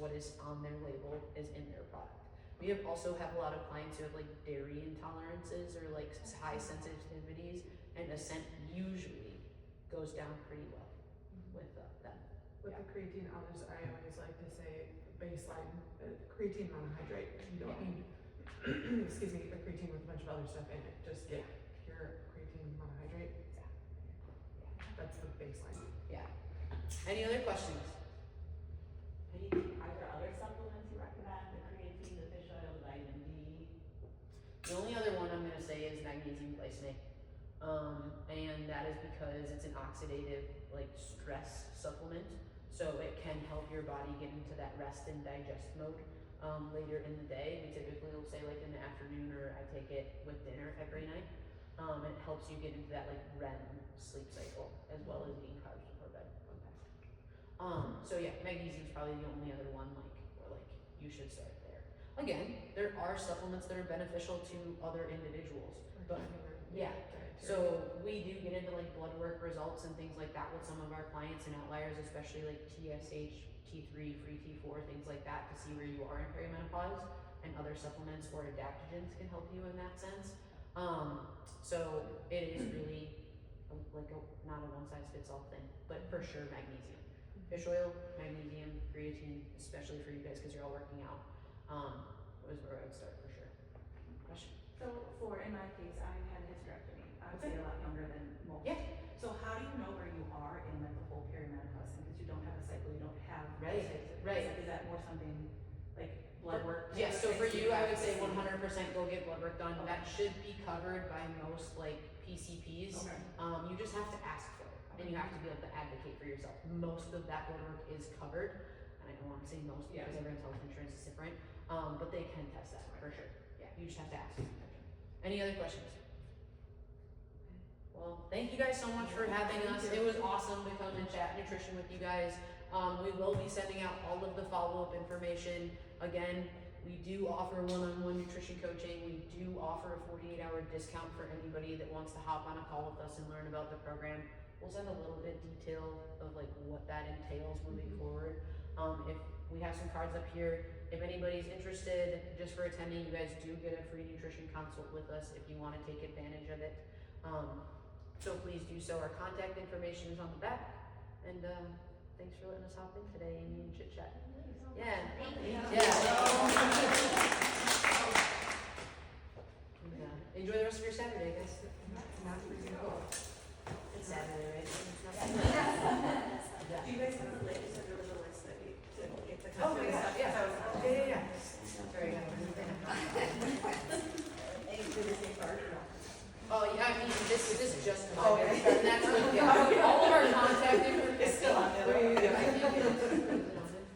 what is on their label is in their product. We also have a lot of clients who have like dairy intolerances or like high sensitivities, and a scent usually goes down pretty well with them. With the creatine, I always like to say baseline, creatine monohydrate. You don't need, excuse me, a creatine with a bunch of other stuff in it. Just get pure creatine monohydrate. That's the baseline. Yeah. Any other questions? Are there other supplements you recommend? The creatine, the fish oil, the vitamin D? The only other one I'm gonna say is magnesium glycinate. And that is because it's an oxidative, like, stress supplement. So it can help your body get into that rest and digest mode later in the day. We typically will say like in the afternoon, or I take it with dinner every night. It helps you get into that like REM sleep cycle as well as eating carbs before bed. So yeah, magnesium is probably the only other one where you should start there. Again, there are supplements that are beneficial to other individuals, but yeah. So we do get into like blood work results and things like that with some of our clients and outliers, especially like TSH, T3, free T4, things like that, to see where you are in perimenopause, and other supplements or adaptogens can help you in that sense. So it is really not a one size fits all thing, but for sure magnesium. Fish oil, magnesium, creatine, especially for you guys because you're all working out, was where I would start for sure. Question? So in my case, I had hysterectomy. Obviously a lot younger than most. Yeah. So how do you know where you are in like the whole perimenopause thing? Because you don't have a cycle, you don't have Right, cycles. right. Is that more something like blood work? Yeah, so for you, I would say 100% go get blood work done. That should be covered by most like PCPs. Okay. You just have to ask for it, and you have to be able to advocate for yourself. Most of that blood work is covered, and I don't want to say most because everyone's health insurance is different, but they can test that for sure. Yeah, you just have to ask. Any other questions? Well, thank you guys so much for having us. It was awesome to come and chat nutrition with you guys. We will be sending out all of the follow-up information. Again, we do offer one-on-one nutrition coaching. We do offer a 48-hour discount for anybody that wants to hop on a call with us and learn about the program. We'll send a little bit detail of like what that entails moving forward. If we have some cards up here, if anybody's interested, just for attending, you guys do get a free nutrition consult with us if you want to take advantage of it. So please do so. Our contact information is on the back. And thanks for letting us hop in today, Amy, and chit chat. Yeah. Enjoy the rest of your Saturday, guys. It's Saturday, right? Do you guys have a list? So there was a list that we to get the Oh my gosh, yeah. Yeah. Very good. Did they say card? Oh, yeah, I mean, this is just, and that's, all of our contact information